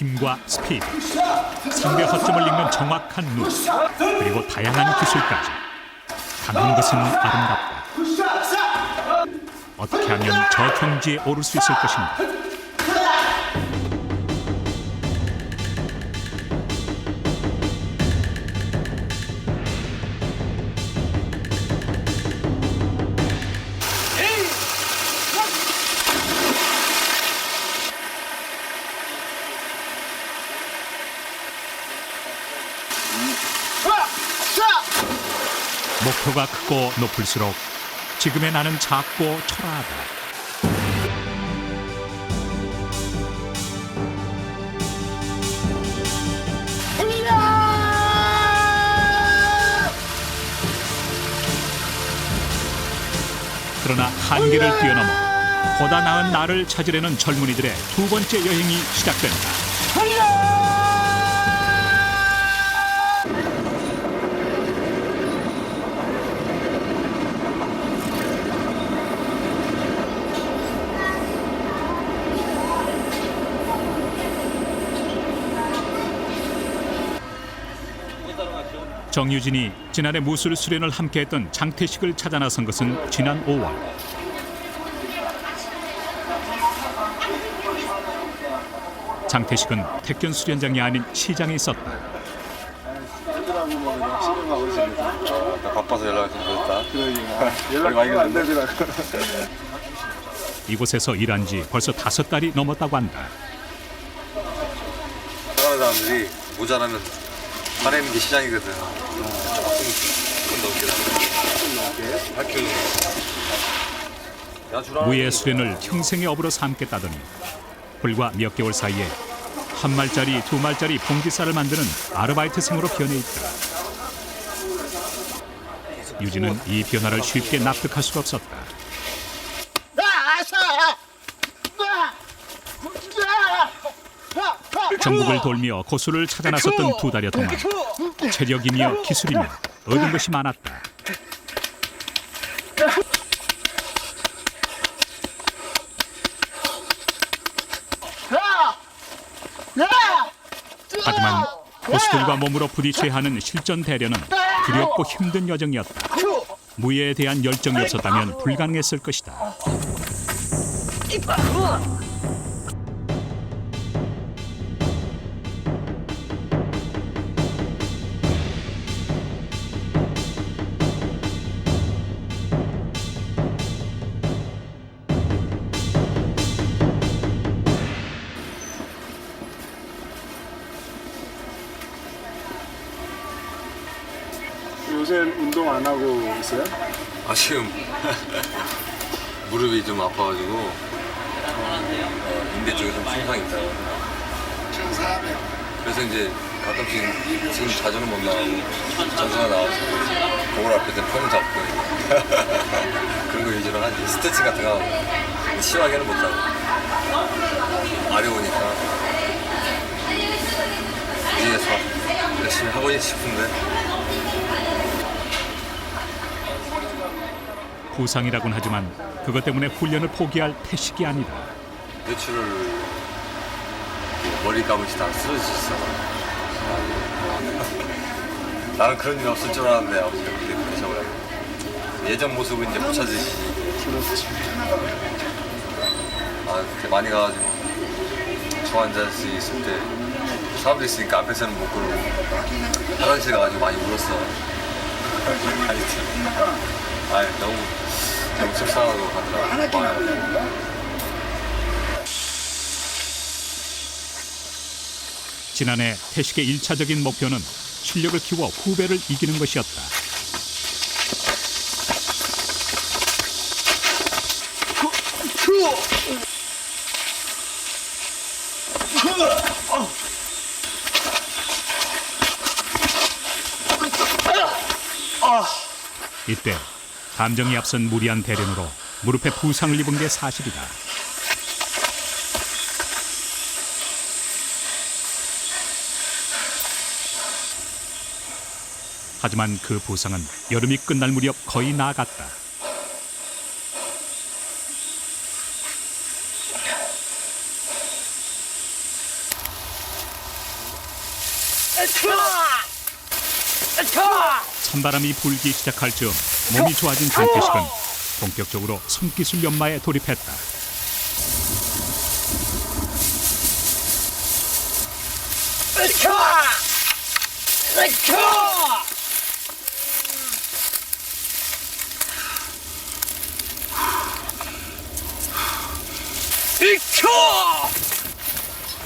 힘과 스피드, 상대 허점을 읽는 정확한 눈, 그리고 다양한 기술까지. 가는 것은 아름답다. 어떻게 하면 저 경지에 오를 수 있을 것인가? 목표가 크고 높을수록 지금의 나는 작고 초라하다. 그러나 한계를 뛰어넘어 보다 나은 나를 찾으려는 젊은이들의 두 번째 여행이 시작된다. 정유진이 지난해 무술 수련을 함께했던 장태식을 찾아 나선 것은 지난 5월. 장태식은 택견 수련장이 아닌 시장에 있었다. 나 바빠서 연락을 좀 드렸다. 연락이 안 되더라고. 이곳에서 일한 지 벌써 5달이 넘었다고 한다. 사가는 사람들이 모자라면 화내는 게 시장이거든. 조금 넘게 8kg. 무예 수련을 평생의 업으로 삼겠다더니 불과 몇 개월 사이에 한 말짜리, 두 말짜리 봉지쌀을 만드는 아르바이트생으로 변해 있다. 유진은 이 변화를 쉽게 납득할 수가 없었다. 전국을 돌며 고수를 찾아 나섰던 2달여 동안 체력이며 기술이며 얻은 것이 많았다. 하지만 고수들과 몸으로 부딪혀야 하는 실전 대련은 두렵고 힘든 여정이었다. 무예에 대한 열정이 없었다면 불가능했을 것이다. 요새 운동 안 하고 있어요? 지금 무릎이 좀 아파가지고 인대 쪽에 좀 손상이 있다고. 그래서 이제 가끔씩 지금 자주는 못 나가고 전수가 나와서 거울 앞에서 폼 잡고 그런 거 위주로 하지. 스트레칭 같은 거 하고 심하게는 못하고 어려우니까 위에서 열심히 하고 싶은데 부상이라고는 하지만 그것 때문에 훈련을 포기할 태식이 아니다. 외출을 머리 감을지 다 쓰러졌어. 나는 그런 일 없을 줄 알았는데 아버지가 그렇게 그러셔버려요. 예전 모습은 이제 못 찾으시지. 그렇지. 그때 많이 가가지고 초환자 수 있을 때 사람들 있으니까 앞에서는 못 그러고 화장실 가가지고 많이 울었어. 너무 속상하고 하더라고. 지난해 태식의 1차적인 목표는 실력을 키워 후배를 이기는 것이었다. 이때 감정이 앞선 무리한 대련으로 무릎에 부상을 입은 게 사실이다. 하지만 그 부상은 여름이 끝날 무렵 거의 나아갔다. 찬바람이 불기 시작할 즈음 몸이 좋아진 장태식은 본격적으로 손기술 연마에 돌입했다.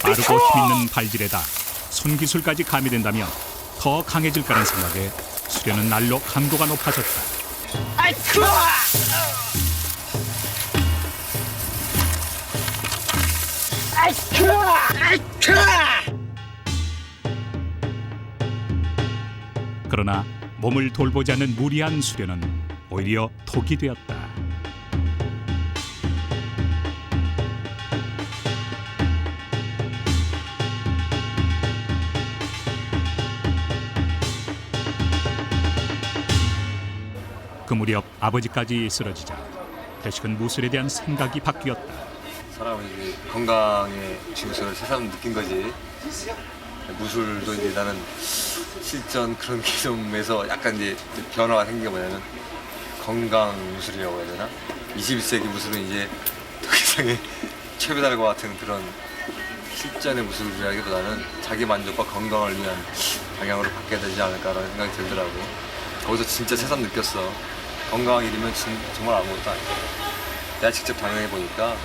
빠르고 힘있는 발질에다 손기술까지 가미된다면 더 강해질 거란 생각에 수련은 날로 강도가 높아졌다. 그러나 몸을 돌보지 않는 무리한 수련은 오히려 독이 되었다. 그 무렵 아버지까지 쓰러지자 태식은 무술에 대한 생각이 바뀌었다. 사람은 이제 건강에 중요성을 새삼 느낀 거지. 무술도 이제 나는 실전 그런 개념에서 약간 이제 변화가 생긴 게 뭐냐면 건강 무술이라고 해야 되나? 21세기 무술은 이제 더 이상의 최배달과 같은 그런 실전의 무술이라기보다는 자기 만족과 건강을 위한 방향으로 바뀌어야 되지 않을까라는 생각이 들더라고. 거기서 진짜 새삼 느꼈어. 건강한 일이면 정말 아무것도 아니야. 내가 직접 당연해 보니까.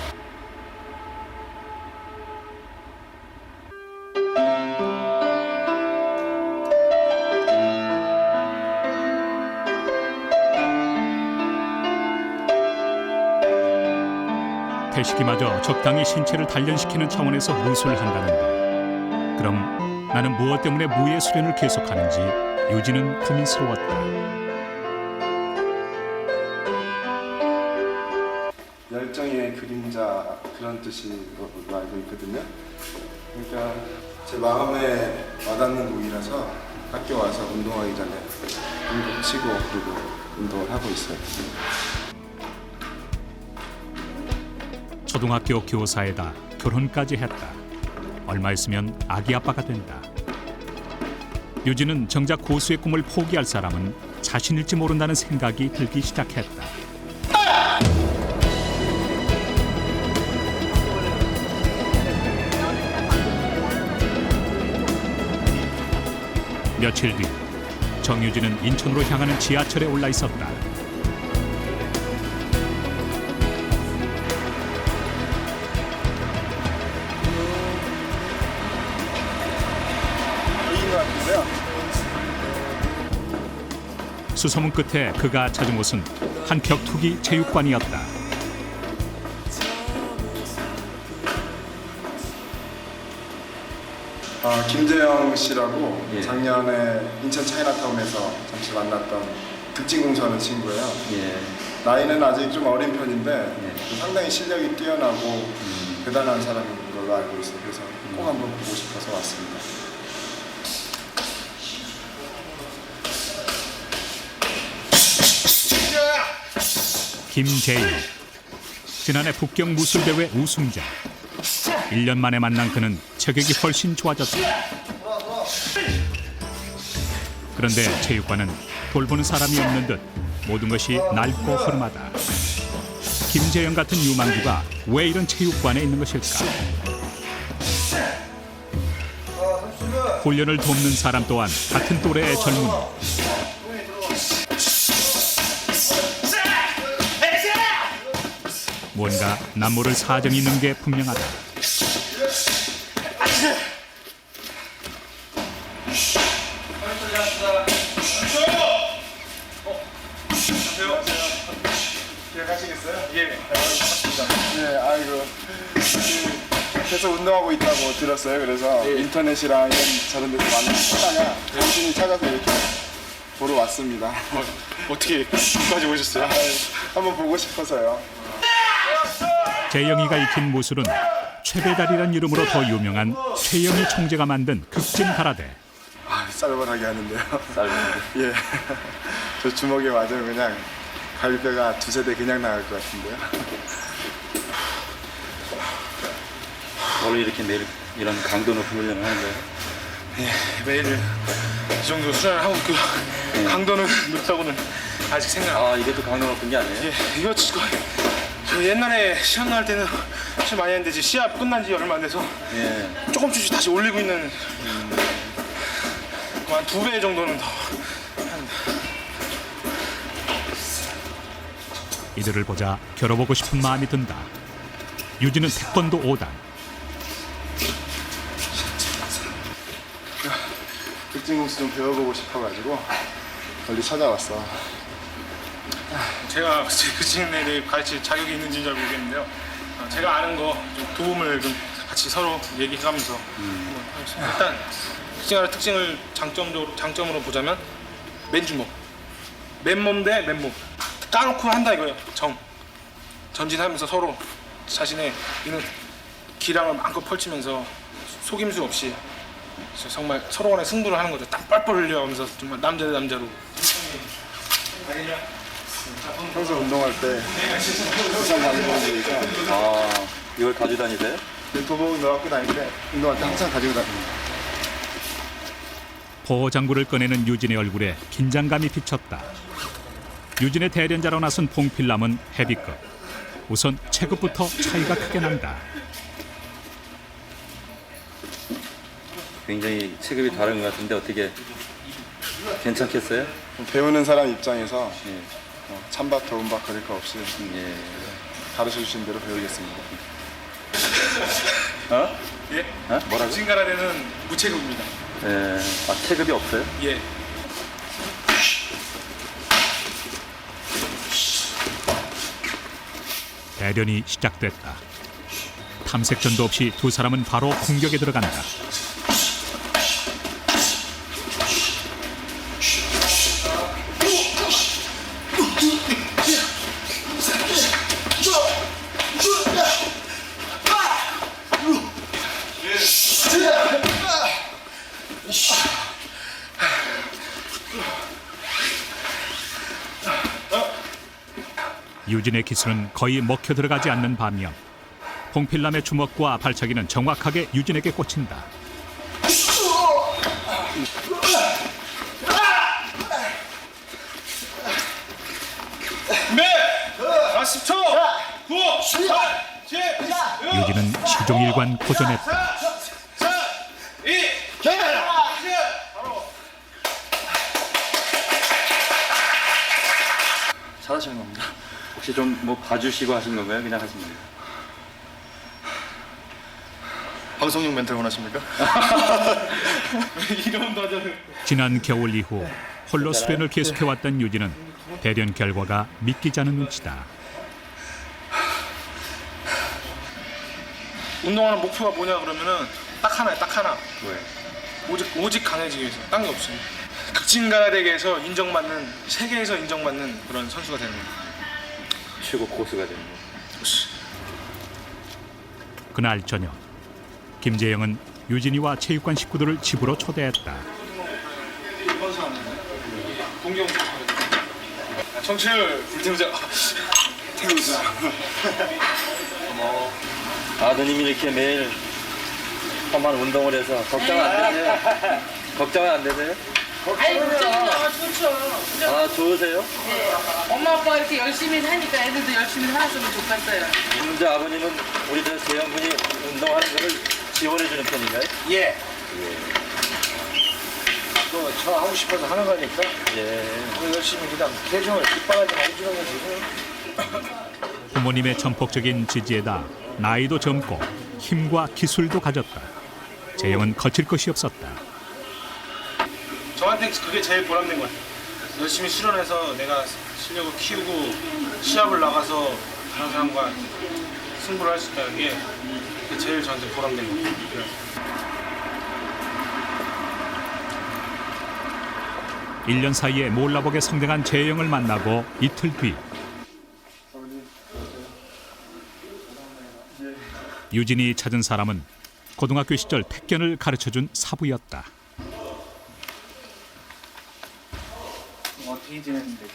태식이마저 적당히 신체를 단련시키는 차원에서 무술을 한다는데 그럼 나는 무엇 때문에 무예 수련을 계속하는지 유진은 고민스러웠다. 열정의 그림자 그런 뜻으로 알고 있거든요. 그러니까 제 마음에 와닿는 곡이라서 학교 와서 운동하기 전에 운동 치고 그리고 운동을 하고 있어요. 초등학교 교사에다 결혼까지 했다. 얼마 있으면 아기 아빠가 된다. 유진은 정작 고수의 꿈을 포기할 사람은 자신일지 모른다는 생각이 들기 시작했다. 며칠 뒤 정유진은 인천으로 향하는 지하철에 올라 있었다. 여기인 것 같은데요. 수소문 끝에 그가 찾은 곳은 한 격투기 체육관이었다. 김재영 씨라고 작년에 인천 차이나타운에서 잠시 만났던 득진공사하는 친구예요. 나이는 아직 좀 어린 편인데 상당히 실력이 뛰어나고 대단한 사람인 걸로 알고 있어요. 그래서 꼭 한번 보고 싶어서 왔습니다. 김재영. 지난해 북경 무술대회 우승자. 1년 만에 만난 그는 체격이 훨씬 좋아졌다. 그런데 체육관은 돌보는 사람이 없는 듯 모든 것이 낡고 허름하다. 김재영 같은 유망주가 왜 이런 체육관에 있는 것일까? 훈련을 돕는 사람 또한 같은 또래의 젊은이. 뭔가 남모를 사정이 있는 게 분명하다. 기억하시겠어요? 예. 네, 아이고. 계속 운동하고 있다고 들었어요. 그래서 인터넷이랑 이런 저런 데서 많이 찾다가 열심히 찾아서 이렇게 보러 왔습니다. 어떻게 여기까지 오셨어요? 한번 보고 싶어서요. 재영이가 익힌 무술은 최배달이란 이름으로 더 유명한 최영희 총재가 만든 극진가라데. 쌀벌하게 하는데요. 쌀벌하게? 예. 저 주먹에 맞으면 그냥 갈비뼈가 두세 대 그냥 나갈 것 같은데요. 원래 이렇게 매일 이런 강도 높은 훈련을 하는 거예요? 매일 이 정도 수련을 하고 있고요. 강도는 높다고는 아직 생각. 아, 이게 또 강도 높은 게 아니에요? 이거 지금 저 옛날에 시합 나갈 때는 시합 많이 했는데 지금 시합 끝난 지 얼마 안 돼서 조금씩 다시 올리고 있는 한 2배 정도는 더. 이들을 보자 겨뤄보고 싶은 마음이 든다. 유진은 태권도 5단. 특징공수 좀 배워보고 싶어가지고 멀리 찾아왔어. 제가 그 친구에 대해 가르칠 자격이 있는지는 잘 모르겠는데요. 제가 아는 거 좀 도움을 좀 같이 서로 얘기해가면서 한번 하겠습니다. 일단 특징하는 특징을 장점으로 보자면 맨주먹, 맨몸 대 맨몸 까놓고 한다 이거예요. 전진하면서 서로 자신의 있는 기량을 마음껏 펼치면서 속임수 없이 정말 서로 간에 승부를 하는 거죠. 딱 뻘뻘 흘려가면서 정말 남자 대 남자로. 평소 운동할 때 항상 가지고 다니니까 아, 이걸 가지고 다니세요? 도복 넣어갖고 다니는데 운동할 때 항상 가지고 다닙니다. 보호장구를 꺼내는 유진의 얼굴에 긴장감이 비쳤다. 유진의 대련자로 나선 봉필남은 헤비급. 우선 체급부터 차이가 크게 난다. 굉장히 체급이 다른 것 같은데 어떻게 괜찮겠어요? 배우는 사람 입장에서 예. 찬밥 더운밥 그럴 거 없이 예. 가르쳐 주신 대로 배우겠습니다. 어? 예? 어? 뭐라고? 징가라데는 무체급입니다. 예. 아, 체급이 없어요? 예. 대련이 시작됐다. 탐색전도 없이 두 사람은 바로 공격에 들어간다. 유진의 기술은 거의 먹혀 들어가지 않는 반면 봉필남의 주먹과 발차기는 정확하게 유진에게 꽂힌다. 네! 40초! 9! 8! 7! 유진은 시종일관 고전했다. 4! 2! 1! 잘하시는 겁니다. 혹시 좀 뭐 봐주시고 하신 건가요? 그냥 하신 건가요? 방송용 멘트 원하십니까? 이런 도전을. 지난 겨울 이후 홀로 수련을 계속해왔던 유진은 대련 결과가 믿기지 않은 눈치다. 운동하는 목표가 뭐냐 그러면은 딱 하나야, 딱 하나. 뭐예요? 오직 강해지기 위해서. 딴 게 없어요. 극진가라데계에서 인정받는, 세계에서 인정받는 그런 선수가 되는 거예요. 최고 고수가 되는 거. 그날 저녁 김재영은 유진이와 체육관 식구들을 집으로 초대했다. 동경 청취율 불태우자. 태우자. 아드님이 이렇게 매일 험한 운동을 해서 걱정 안 되세요? 걱정은 안 되세요? 아이 걱정이야 좋죠. 아, 좋으세요? 네. 엄마 아빠 이렇게 열심히 하니까 애들도 열심히 살았으면 좋겠어요. 이제 아버님은 우리 저 재영군이 운동하는 거를 지원해주는 편인가요? 예. 뭐 저 하고 싶어서 하는 거니까 예. 열심히 그냥 대중을 뒷바라지만 해주는 거지. 부모님의 전폭적인 지지에다 나이도 젊고 힘과 기술도 가졌다. 재영은 거칠 것이 없었다. 저한테 그게 제일 보람된 것 같아요. 열심히 수련해서 내가 실력을 키우고 시합을 나가서 다른 사람과 승부를 할 수 있다는 게 그게 제일 저한테 보람된 것 같아요. 1년 사이에 몰라보게 성장한 재영을 만나고 이틀 뒤 유진이 찾은 사람은 고등학교 시절 태권을 가르쳐준 사부였다. 어떻게 지냈는데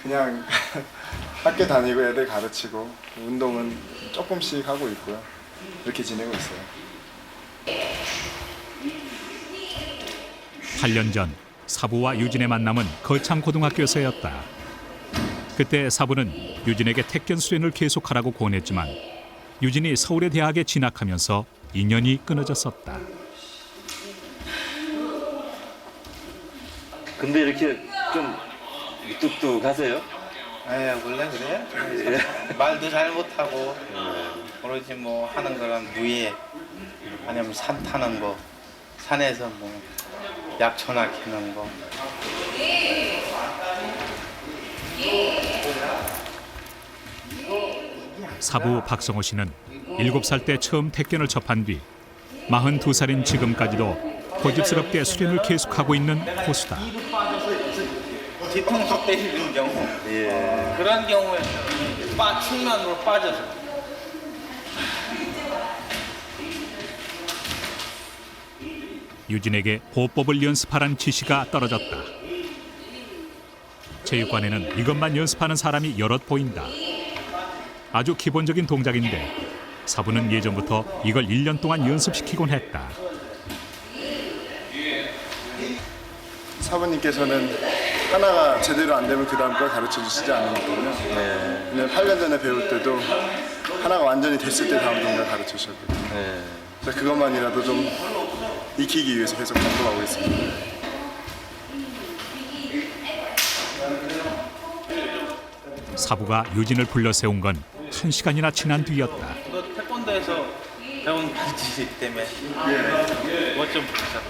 그냥 학교 다니고 애들 가르치고 운동은 조금씩 하고 있고요. 이렇게 지내고 있어요. 8년 전 사부와 유진의 만남은 거창고등학교에서였다. 그때 사부는 유진에게 택견 수련을 계속하라고 권했지만 유진이 서울의 대학에 진학하면서 인연이 끊어졌었다. 근데 이렇게 좀 뚝뚝하세요? 예, 원래 그래요. 말도 잘 못하고 그러지 뭐 하는 거랑 무예 아니면 산 타는 거 산에서 뭐 약초나 캐는 거 사부 박성호 씨는 7살 때 처음 택견을 접한 뒤 42살인 지금까지도 고집스럽게 수련을 계속하고 있는 고수다. 뒤통수 때리는 경우 그런 경우에 측면으로 빠져서 유진에게 보법을 연습하라는 지시가 떨어졌다. 체육관에는 이것만 연습하는 사람이 여럿 보인다. 아주 기본적인 동작인데 사부는 예전부터 이걸 1년 동안 연습시키곤 했다. 사부님께서는 하나가 제대로 안 되면 그 다음 걸 가르쳐 주시지 않으니까요. 근데 8년 전에 배울 때도 하나가 완전히 됐을 때 다음 동작 가르쳐 주셨거든요. 그래서 그것만이라도 좀 익히기 위해서 계속 공부하고 있습니다. 사부가 유진을 불러 세운 건 1시간이나 지난 뒤였다. 그 태권도에서 배운 기술이기 때문에 그것 좀 보자.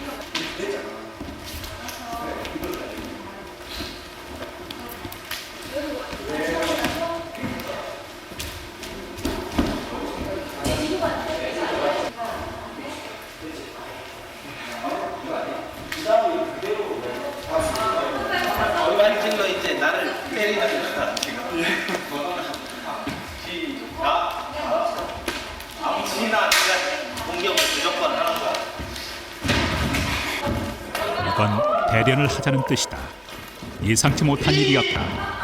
얼마일로 이제 나를 때리는 거야 지금. 지나 공격을 무조건 하는 거야. 이건 대련을 하자는 뜻이다. 예상치 못한 일이었다.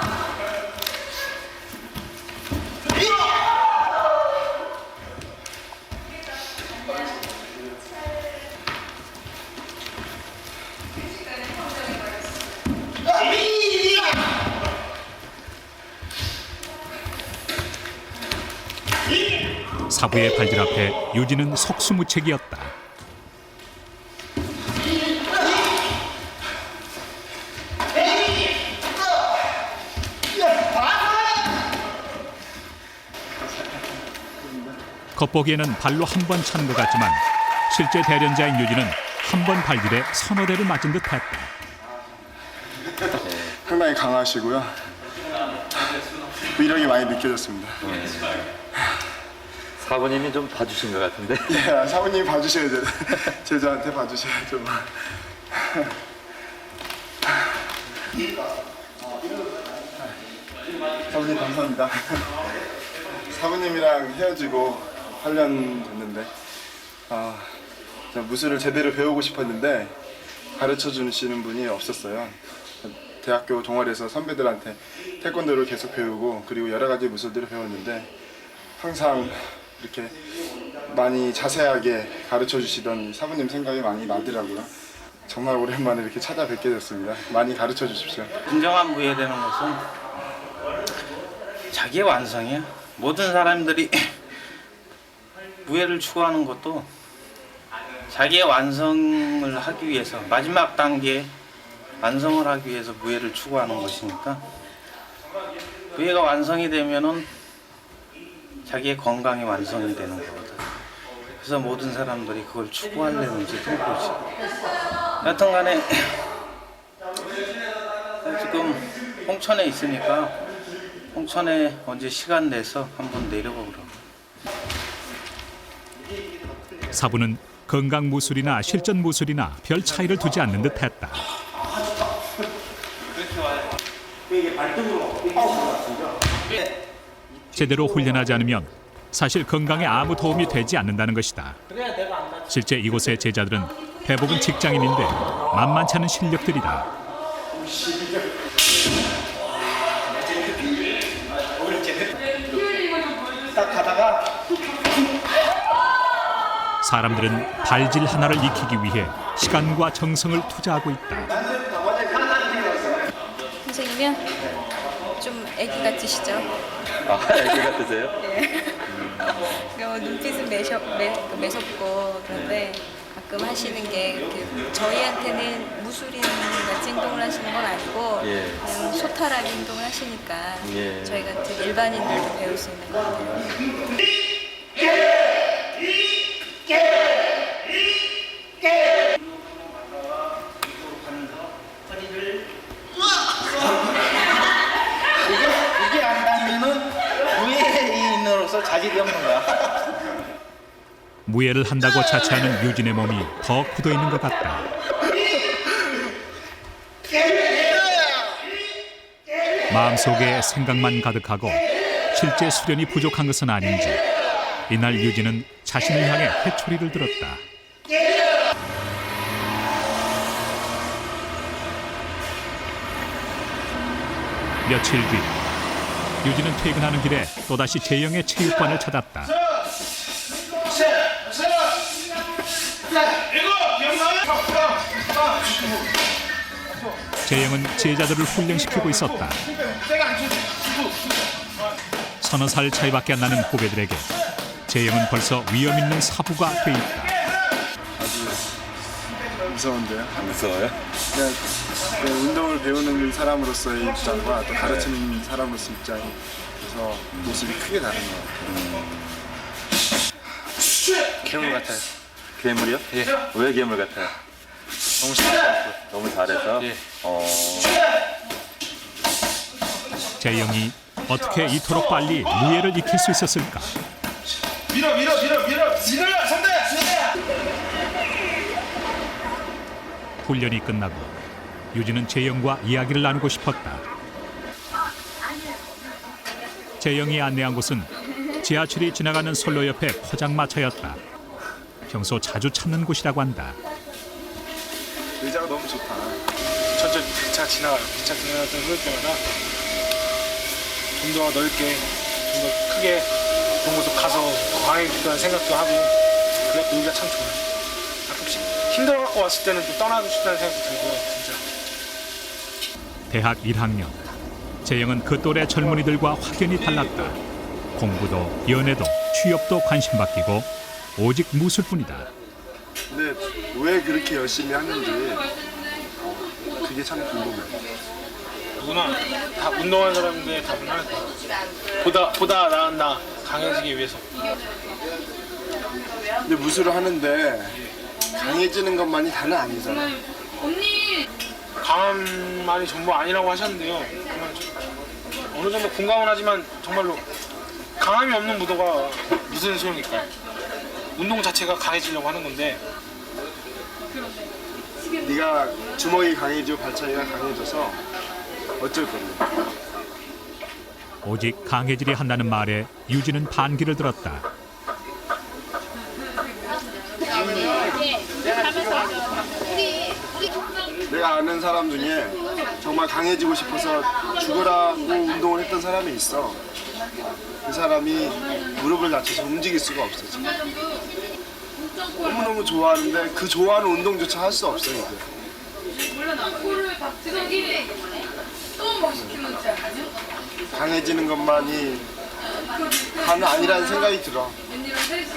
사부의 발질 앞에 유진은 속수무책이었다. 겉보기에는 발로 한 번 차는 것 같지만 실제 대련자인 유진은 한 번 발질에 서너 대를 맞은 듯했다. 상당히 강하시고요. 위력이 많이 느껴졌습니다. 사부님이 좀 봐주신 것 같은데. 예, 사부님이 봐주셔야죠. 제자한테 봐주셔야죠. 사부님 감사합니다. 사부님이랑 헤어지고 8년 됐는데 무술을 제대로 배우고 싶었는데 가르쳐 주시는 분이 없었어요. 대학교 동아리에서 선배들한테 태권도를 계속 배우고 그리고 여러 가지 무술들을 배웠는데 항상 이렇게 많이 자세하게 가르쳐 주시던 사부님 생각이 많이 나더라고요. 정말 오랜만에 이렇게 찾아뵙게 됐습니다. 많이 가르쳐 주십시오. 진정한 무예라는 것은 자기의 완성이야. 모든 사람들이 무예를 추구하는 것도 자기의 완성을 하기 위해서 마지막 단계에 완성을 하기 위해서 무예를 추구하는 것이니까 무예가 완성이 되면은 자기의 건강이 완성이 되는 거거든. 그래서 모든 사람들이 그걸 추구하려는지도 모르지. 여튼 간에 지금 홍천에 있으니까 홍천에 언제 시간 내서 한번 내려보라고. 사부는 건강 무술이나 실전 무술이나 별 차이를 두지 않는 듯했다. 제대로 훈련하지 않으면 사실 건강에 아무 도움이 되지 않는다는 것이다. 실제 이곳의 제자들은 대부분 직장인인데 만만치 않은 실력들이다. 딱 가다가 사람들은 발질 하나를 익히기 위해 시간과 정성을 투자하고 있다. 선생님은 좀 애기 같으시죠? 아, 애기 같으세요? 눈빛은 매섭고 그런데 가끔 하시는 게 이렇게 저희한테는 무술인 같이 행동을 하시는 건 아니고 예. 그냥 소탈하게 행동을 하시니까 예. 저희 같은 일반인들도 배울 수 있는 것 같아요. 이게 안 닿으면은 무예인으로서 자질이 없는 거야. 무예를 한다고 자처하는 유진의 몸이 더 굳어 있는 것 같다. 마음속에 생각만 가득하고 실제 수련이 부족한 것은 아닌지 이날 유진은 자신을 향해 회초리를 들었다. 며칠 뒤 유진은 퇴근하는 길에 또다시 재영의 체육관을 찾았다. 재영은 제자들을 훈련시키고 있었다. 서너 살 차이밖에 안 나는 후배들에게 재영은 벌써 위험 있는 사부가 돼 있다. 무서운데요. 무서워요? 네, 운동을 배우는 사람으로서의 입장과 또 가르치는 사람으로서의 입장이 그래서 모습이 크게 다른 것 같아요. 괴물 같아요. 괴물이요? 예. 왜 괴물 같아요? 너무 잘해서. 너무 잘해서? 예. 재영이 어떻게 이토록 빨리 무예를 익힐 수 있었을까? 밀어 선대. 훈련이 끝나고 유진은 재영과 이야기를 나누고 싶었다. 재영이 안내한 곳은 지하철이 지나가는 선로 옆에 포장마차였다. 평소 자주 찾는 곳이라고 한다. 의자가 너무 좋다. 천천히 기차 지나가요. 기차 지나가서 그럴 때마다 좀 더 넓게, 좀 더 크게 그런 곳으로 가서 강해지다는 생각도 하고 그래 놀기가 참 좋아요. 가끔씩 힘들어갖고 왔을 때는 좀 떠나고 싶다는 생각도 들고요. 진짜. 대학 1학년. 재영은 그 또래 젊은이들과 확연히 달랐다. 공부도 연애도 취업도 관심 바뀌고 오직 무술뿐이다. 근데 왜 그렇게 열심히 하는지 그게 참 궁금해요. 누구나 다 운동하는 사람인데 다 하는 거예요. 보다 나은 나 강해지기 위해서. 근데 무술을 하는데 강해지는 것만이 다는 아니잖아. 강함만이 전부 아니라고 하셨는데요. 정말 어느 정도 공감은 하지만 정말로 강함이 없는 무도가 무슨 소용일까요? 운동 자체가 강해지려고 하는 건데 네가 주먹이 강해지고 발차기가 강해져서 어쩔 건데. 오직 강해지려 한다는 말에 유진은 반기를 들었다. 내가 아는 사람 중에 정말 강해지고 싶어서 죽으라고 운동을 했던 사람이 있어. 그 사람이 무릎을 다쳐서 움직일 수가 없어 지금. 너무너무 좋아하는데 그 좋아하는 운동조차 할 수 없어 이제. 강해지는 것만이 다는 아니라는 생각이 들어.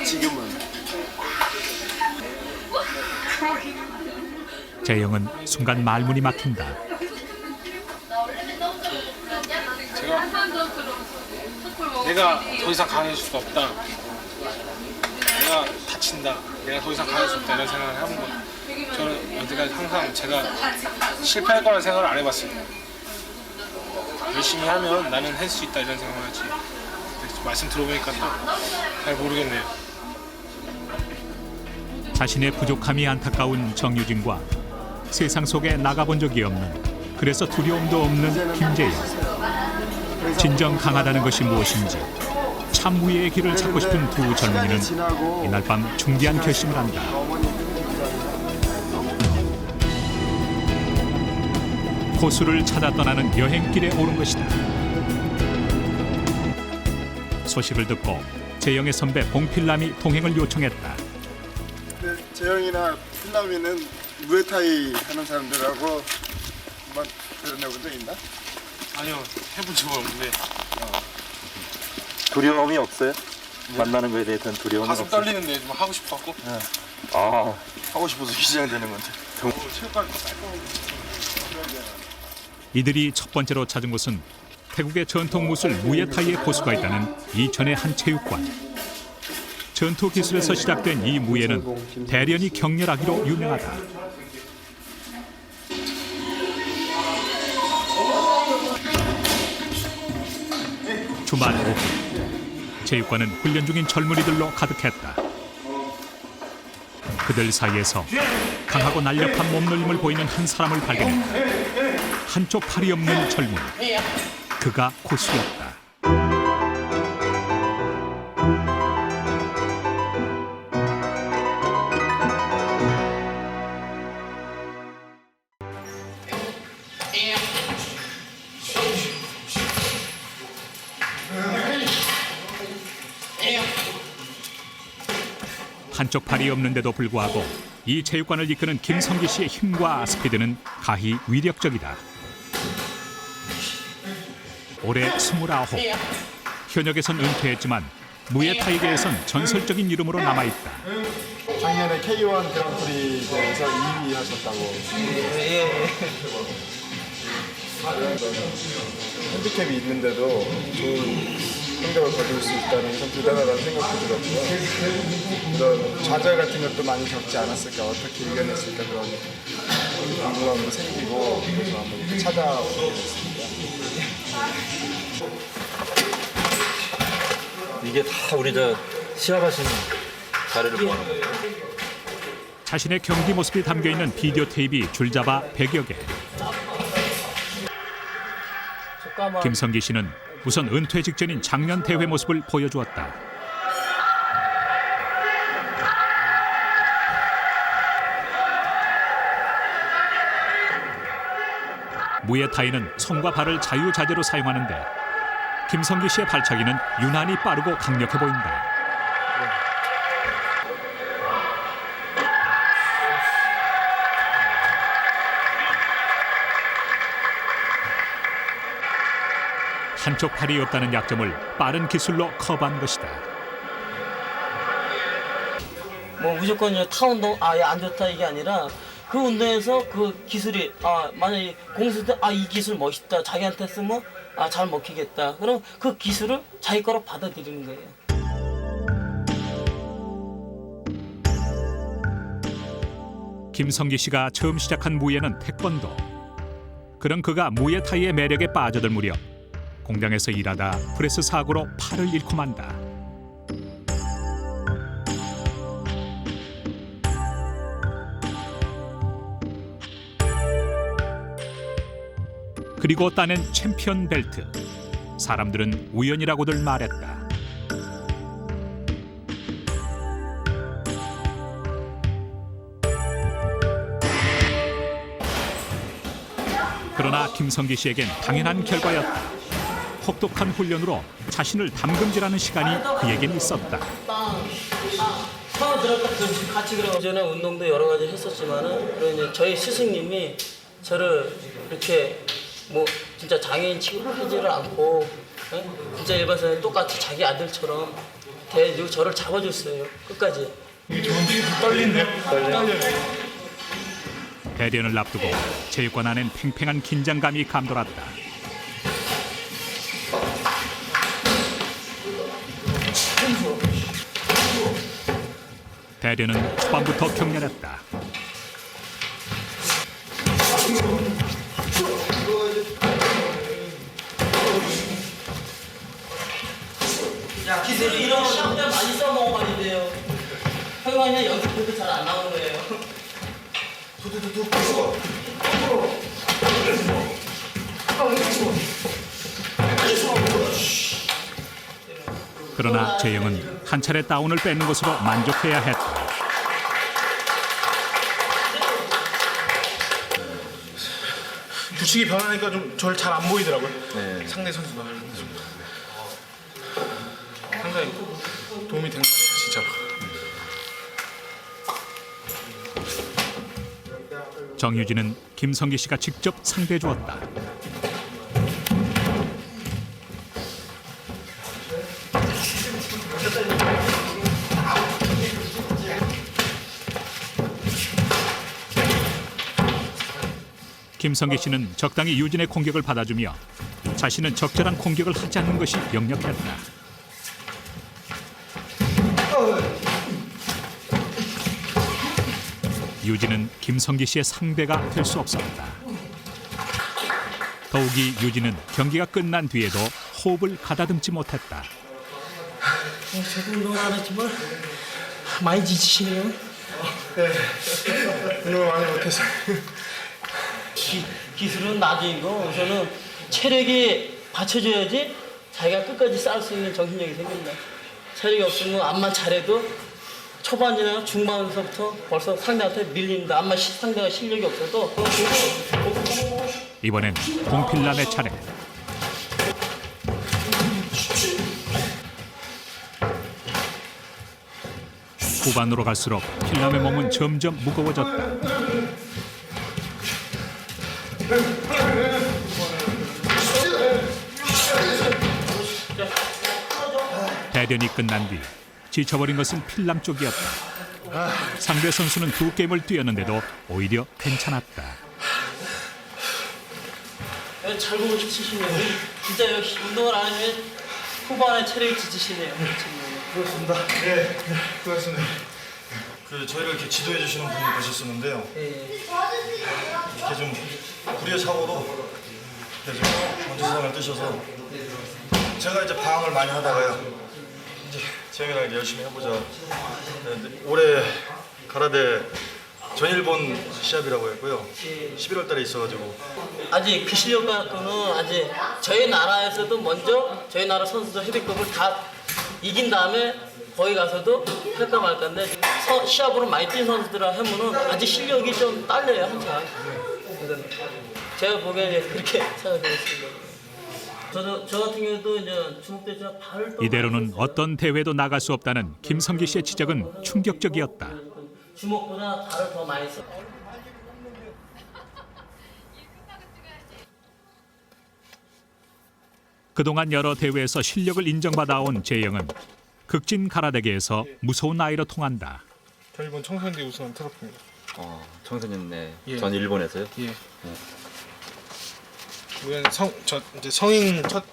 지금은. 재영은 순간 말문이 막힌다. 내가 더 이상 강해질 수가 없다. 내가 다친다. 내가 더 이상 강해질 수 없다. 이런 생각을 해본 거예요. 저는 여태까지 항상 제가 실패할 거라는 생각을 안 해봤어요. 열심히 하면 나는 할 수 있다 이런 생각을 하지. 근데 말씀 들어보니까 또 잘 모르겠네요. 자신의 부족함이 안타까운 정유진과 세상 속에 나가본 적이 없는, 그래서 두려움도 없는 김재영. 진정 강하다는 것이 무엇인지 참 무예의 길을 찾고 싶은 두 젊은이는 이날 밤 중대한 결심을 한다. 고수를 찾아 떠나는 여행길에 오른 것이다. 소식을 듣고 재영의 선배 봉필남이 동행을 요청했다. 재영이나 필남이는 무에타이 하는 사람들하고 한번 대련해본 적 있나? 아니요, 해본 적은 없는데 두려움이 없어요? 만나는 거에 대해서는 두려움이 가슴 없어요? 떨리는데 좀 하고 싶어갖고. 아, 하고 싶어서 기장되는 건데. 이들이 첫 번째로 찾은 곳은 태국의 전통 무술 무에타이의 고수가 있다는 이천의 한 체육관. 전투 기술에서 시작된 이 무예는 대련이 격렬하기로 유명하다. 주말 오후 체육관은 훈련 중인 젊은이들로 가득했다. 그들 사이에서 강하고 날렵한 몸놀림을 보이는 한 사람을 발견했다. 한쪽 팔이 없는 젊은이. 그가 고수였다. 한쪽 팔이 없는데도 불구하고 이 체육관을 이끄는 김성기 씨의 힘과 스피드는 가히 위력적이다. 올해 29. 현역에선 은퇴했지만 무에타이계에선 전설적인 이름으로 남아있다. 작년에 K1 그랑프리 대회에서 2위 하셨다고. 핸디캡이 있는데도 좋은 성적을 거둘 수 있다는 참 대단하다는 생각도 들었고요. 이런 좌절 같은 것도 많이 겪지 않았을까, 어떻게 이겨냈을까 그런 궁금함도 생기고 그래서 한번 이렇게 찾아오게 됐습니다. 이게 다 우리 시합하신 자료를 모아놓은 거예요? 자신의 경기 모습이 담겨있는 비디오 테이프이 줄잡아 100여 개. 김성기 씨는 우선 은퇴 직전인 작년 대회 모습을 보여주었다. 무에타이는 손과 발을 자유자재로 사용하는데 김성기 씨의 발차기는 유난히 빠르고 강력해 보인다. 한쪽 팔이 없다는 약점을 빠른 기술로 커버한 것이다. 뭐 무조건 타 운동 안 좋다 이게 아니라 그 운동에서 그 기술이 만약에 공수 때 이 기술 멋있다 자기한테 쓰면 잘 먹히겠다 그럼 그 기술을 자기 거로 받아들이는 거예요. 김성기 씨가 처음 시작한 무예는 태권도. 그런 그가 무에타이의 매력에 빠져들 무렵 공장에서 일하다 프레스 사고로 팔을 잃고 만다. 그리고 따낸 챔피언 벨트. 사람들은 우연이라고들 말했다. 그러나 김성기 씨에겐 당연한 결과였다. 혹독한 훈련으로 자신을 담금질하는 시간이 그에겐 있었다. 처음 들었다 같이 그럼 전에 운동도 여러 가지 했었지만은 그리고 이제 저희 스승님이 저를 이렇게 뭐 진짜 장애인 취급하지를 않고 진짜 일반 사람 똑같이 자기 아들처럼 대해주고 저를 잡아줬어요 끝까지. 떨리네요. 대련을 앞두고 체육관 안엔 팽팽한 긴장감이 감돌았다. 대련은 초반부터 격렬했다. 기술이 이런 거 많이 써먹어야 돼요. 형이 연습해도 잘 안 나오는 거예요. 그러나 재영은 한 차례 다운을 뺏는 것으로 만족해야 했다. 규칙이 변하니까 좀 저를 잘 안 보이더라고요. 상대 선수가. 상당히 도움이 된 것 같아요, 진짜로. 정유진은 김성기 씨가 직접 상대해 주었다. 김성기 씨는 적당히 유진의 공격을 받아주며 자신은 적절한 공격을 하지 않는 것이 역력했다. 유진은 김성기 씨의 상대가 될 수 없었다. 더욱이 유진은 경기가 끝난 뒤에도 호흡을 가다듬지 못했다. 저도 운동을 안 했지만 많이 지치시네요. 네. 운동을 많이 못해서. 기술은 나중이고 우선은 체력이 받쳐줘야지 자기가 끝까지 싸울 수 있는 정신력이 생긴다. 체력이 없으면 암만 잘해도 초반이나 중반에서부터 벌써 상대한테 밀린다. 암만 상대가 실력이 없어도. 이번엔 봉필남의 차례. 후반으로 갈수록 필남의 몸은 점점 무거워졌다. 대련이 끝난 뒤 지쳐버린 것은 필남 쪽이었다. 상대 선수는 두 게임을 뛰었는데도 오히려 괜찮았다. 잘 보고 지치시네요. 진짜 역시 운동을 안 하면 후반에 체력이 지치시네요. 그렇습니다. 네, 그렇습니다. 저희를 이렇게 지도해 주시는 분이 계셨었는데요. 이렇게 좀 불의의 사고로 이렇게 전투상을 뜨셔서 제가 이제 방황을 많이 하다가요. 이제 재영이랑 열심히 해보자. 올해 가라데 전일본 시합이라고 했고요. 11월 달에 있어가지고 아직 그 실력 갖고는 아직 저희 나라에서도 먼저 저희 나라 선수들 헤비급을 다 이긴 다음에 거기 가서도 할까 말까인데 시합으로 많이 뛴 선수들이라 하면은 아직 실력이 좀 딸려요 한참. 제가 보기에는 그렇게 생각했습니다. 저 같은 경우도 이제 중국 때 제가 발을 이대로는 어떤 대회도 나갈 수 없다는 김성기 씨의 지적은 충격적이었다. 주먹보다 발을 더 많이 써. 그동안 여러 대회에서 실력을 인정받아온 재영은 극진 가라데계에서 무서운 아이로 통한다. 저 일본 청소년대 우승한 트로피입니다. 청소년 예. 전 일본에서요? 예. 이번 이제 성인 첫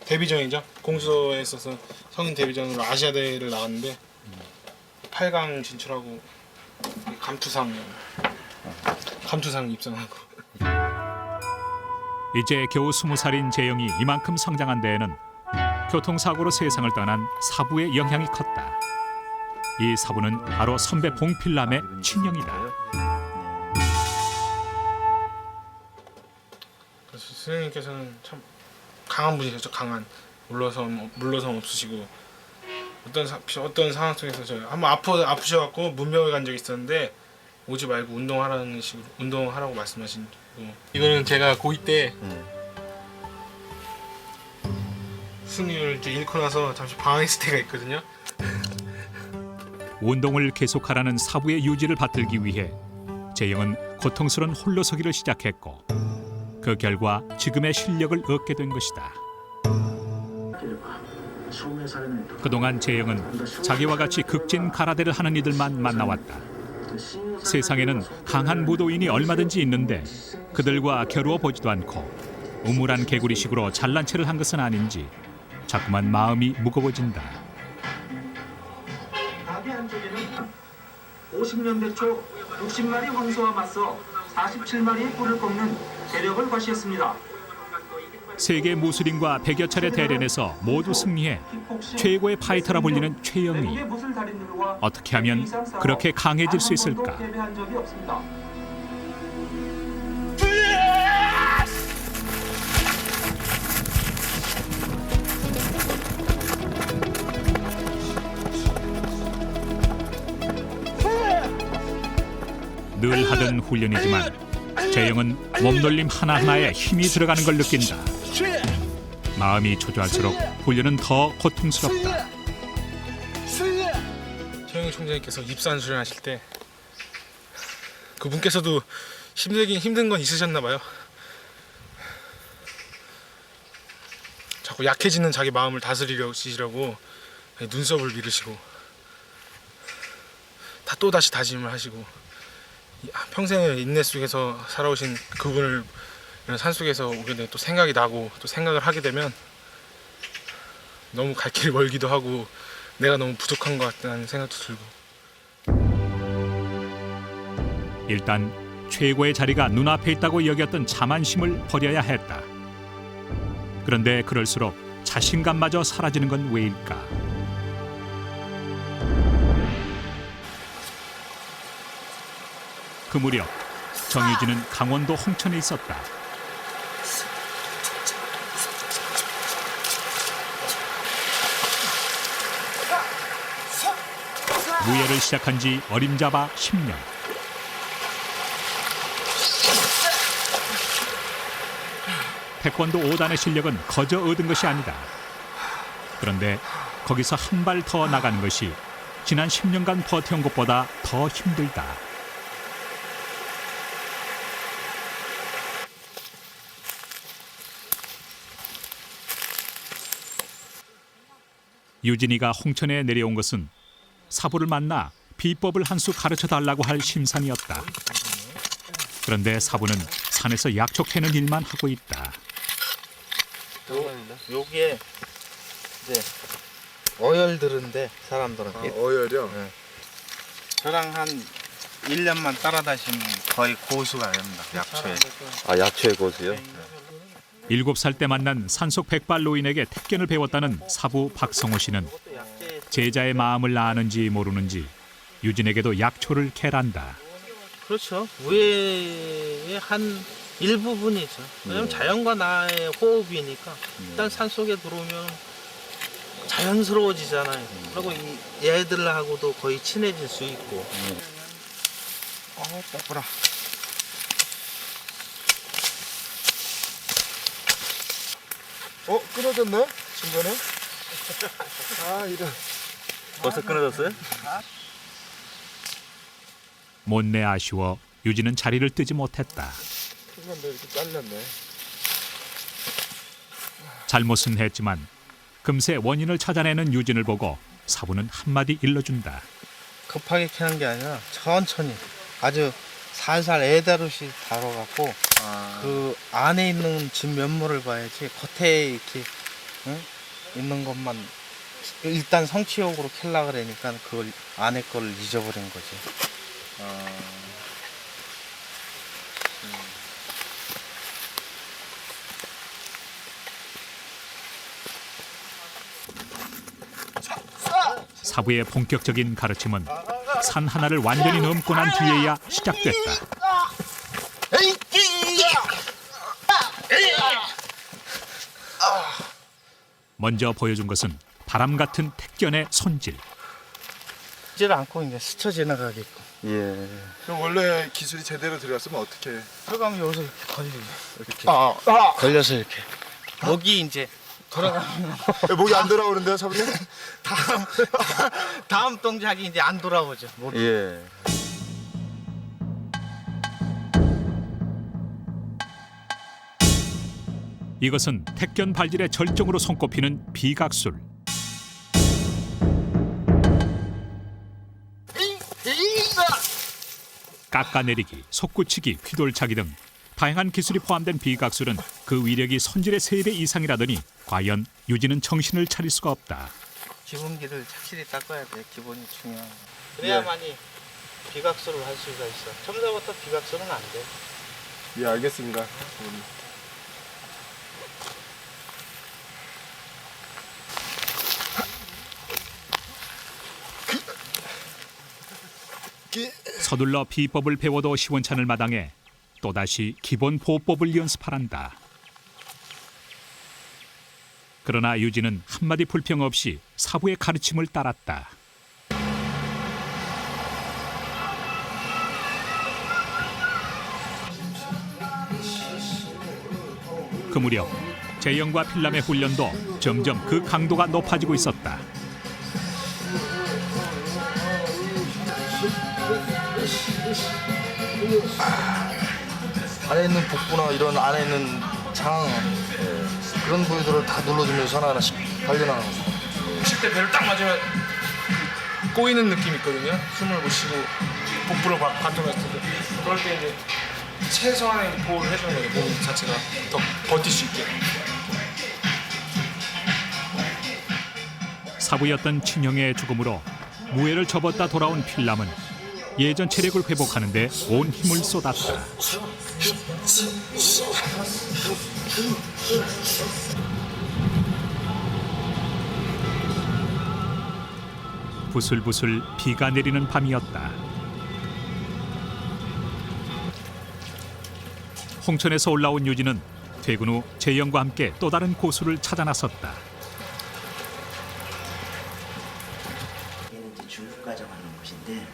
데뷔전이죠. 공수에 있어서 성인 데뷔전으로 아시아 대회를 나갔는데 8강 진출하고 감투상 입상하고. 이제 겨우 20살인 재영이 이만큼 성장한 데에는 교통사고로 세상을 떠난 사부의 영향이 컸다. 이 사부는 바로 선배 봉필남의 친형이다. 선생님께서는 참 강한 분이셨죠. 강한 물러섬 없으시고 어떤 상황 속에서 저 한번 아프셔갖고 문병을 간 적이 있었는데 오지 말고 운동하라는 식으로 운동하라고 말씀하신 거고. 이거는 제가 고2 때 승률을 이제 잃고 나서 잠시 방황했을 때가 있거든요. 운동을 계속하라는 사부의 유지를 받들기 위해 재영은 고통스러운 홀로서기를 시작했고 그 결과 지금의 실력을 얻게 된 것이다. 그동안 재영은 자기와 같이 극진 가라데를 하는 이들만 만나왔다. 세상에는 강한 무도인이 얼마든지 있는데 그들과 겨루어 보지도 않고 우물한 개구리식으로 잘난 체를 한 것은 아닌지 자꾸만 마음이 무거워진다. 가게 한쪽에는 50년대 초 60마리 황소와 맞서 47마리의 뿔을 꺾는 대력을 과시했습니다. 세계 무술인과 100여 차례 대련에서 모두 승리해 최고의 파이터라 불리는 최영미. 어떻게 하면 그렇게 강해질 수 있을까? 늘 하던 훈련이지만 재영은 몸놀림 하나하나에 힘이 들어가는 걸 느낀다. 마음이 초조할수록 훈련은 더 고통스럽다. 최영희 총장님께서 입산 수련하실 때 그분께서도 힘든 건 있으셨나 봐요. 자꾸 약해지는 자기 마음을 다스리려고 눈썹을 밀으시고 또다시 다짐을 하시고 평생의 인내 속에서 살아오신 그분을 이런 산속에서 오게 되면 또 생각이 나고 또 생각을 하게 되면 너무 갈 길이 멀기도 하고 내가 너무 부족한 것 같다는 생각도 들고. 일단 최고의 자리가 눈앞에 있다고 여겼던 자만심을 버려야 했다. 그런데 그럴수록 자신감마저 사라지는 건 왜일까? 그 무렵 정유진은 강원도 홍천에 있었다. 무예를 시작한 지 어림잡아 10년. 태권도 5단의 실력은 거저 얻은 것이 아니다. 그런데 거기서 한 발 더 나가는 것이 지난 10년간 버텨온 것보다 더 힘들다. 유진이가 홍천에 내려온 것은 사부를 만나 비법을 한 수 가르쳐달라고 할 심산이었다. 그런데 사부는 산에서 약초 캐는 일만 하고 있다. 여기에 이제 어열들은데 사람들은 어열이요? 네. 저랑 한 1년만 따라다니시면 거의 고수가 됩니다. 약초에. 아, 약초의 고수요? 7살 때 만난 산속 백발노인에게 택견을 배웠다는 사부 박성호 씨는 제자의 마음을 아는지 모르는지 유진에게도 약초를 캐란다. 그렇죠. 무예의 한 일부분이죠. 왜냐면 자연과 나의 호흡이니까 일단 산속에 들어오면 자연스러워지잖아요. 그리고 이 얘들하고도 거의 친해질 수 있고. 뽀뽀라. 끊어졌네? 중간에? 아, 이런. 벌써 끊어졌어요? 못내 아쉬워 유진은 자리를 뜨지 못했다. 중간에 이렇게 잘렸네. 잘못은 했지만 금세 원인을 찾아내는 유진을 보고 사부는 한마디 일러준다. 급하게 캐는 게 아니라 천천히 아주 살살 애다루시 다뤄갖고 그 안에 있는 진 면모를 봐야지 겉에 이렇게 있는 것만 일단 성취욕으로 캘라 그러니까 그걸 안에 거를 잊어버린 거지. 사부의 본격적인 가르침은 산 하나를 완전히 넘고 난 뒤에야 시작됐다. 먼저 보여준 것은 바람 같은 택견의 손질. 질 않고 이제 스쳐 지나가게끔. 예. 그럼 원래 기술이 제대로 들어갔으면 어떻게 해? 들어가면 여기서 이렇게 걸리죠. 이렇게 걸려서 이렇게 목이 이제 돌아가면 목이 안 돌아오는데요, 사부님? 다음 동작이 이제 안 돌아오죠. 목이. 예. 이것은 택견 발질의 절정으로 손꼽히는 비각술. 깎아내리기, 솟구치기, 휘돌차기 등 다양한 기술이 포함된 비각술은 그 위력이 손질의 3배 이상이라더니 과연 유진은 정신을 차릴 수가 없다. 기본기를 확실히 닦아야 돼. 기본이 중요한. 그래야만이 비각술을 할 수가 있어. 처음부터 비각술은 안 돼. 예, 알겠습니다. 서둘러 비법을 배워도 시원찮을 마당에 또다시 기본 보법을 연습하란다. 그러나 유진은 한마디 불평 없이 사부의 가르침을 따랐다. 그 무렵 재영과 필람의 훈련도 점점 그 강도가 높아지고 있었다. 안에 있는 복부나 이런 안에 있는 장 그런 부위들을 다 눌러주면서 하나하나씩 발견하는 거죠. 10대 배를 딱 맞으면 꼬이는 느낌이 있거든요. 숨을 못 쉬고 복부를 관통했을 때 그럴 때 이제 최소한의 보호를 해주는 거예요. 몸 자체가 더 버틸 수 있게. 사부였던 친형의 죽음으로 무예를 접었다 돌아온 필남은 예전 체력을 회복하는 데 온 힘을 쏟았다. 부슬부슬 비가 내리는 밤이었다. 홍천에서 올라온 유진은 퇴근 후 재영과 함께 또 다른 고수를 찾아 나섰다. 얘는 이제 중급 과정하는 곳인데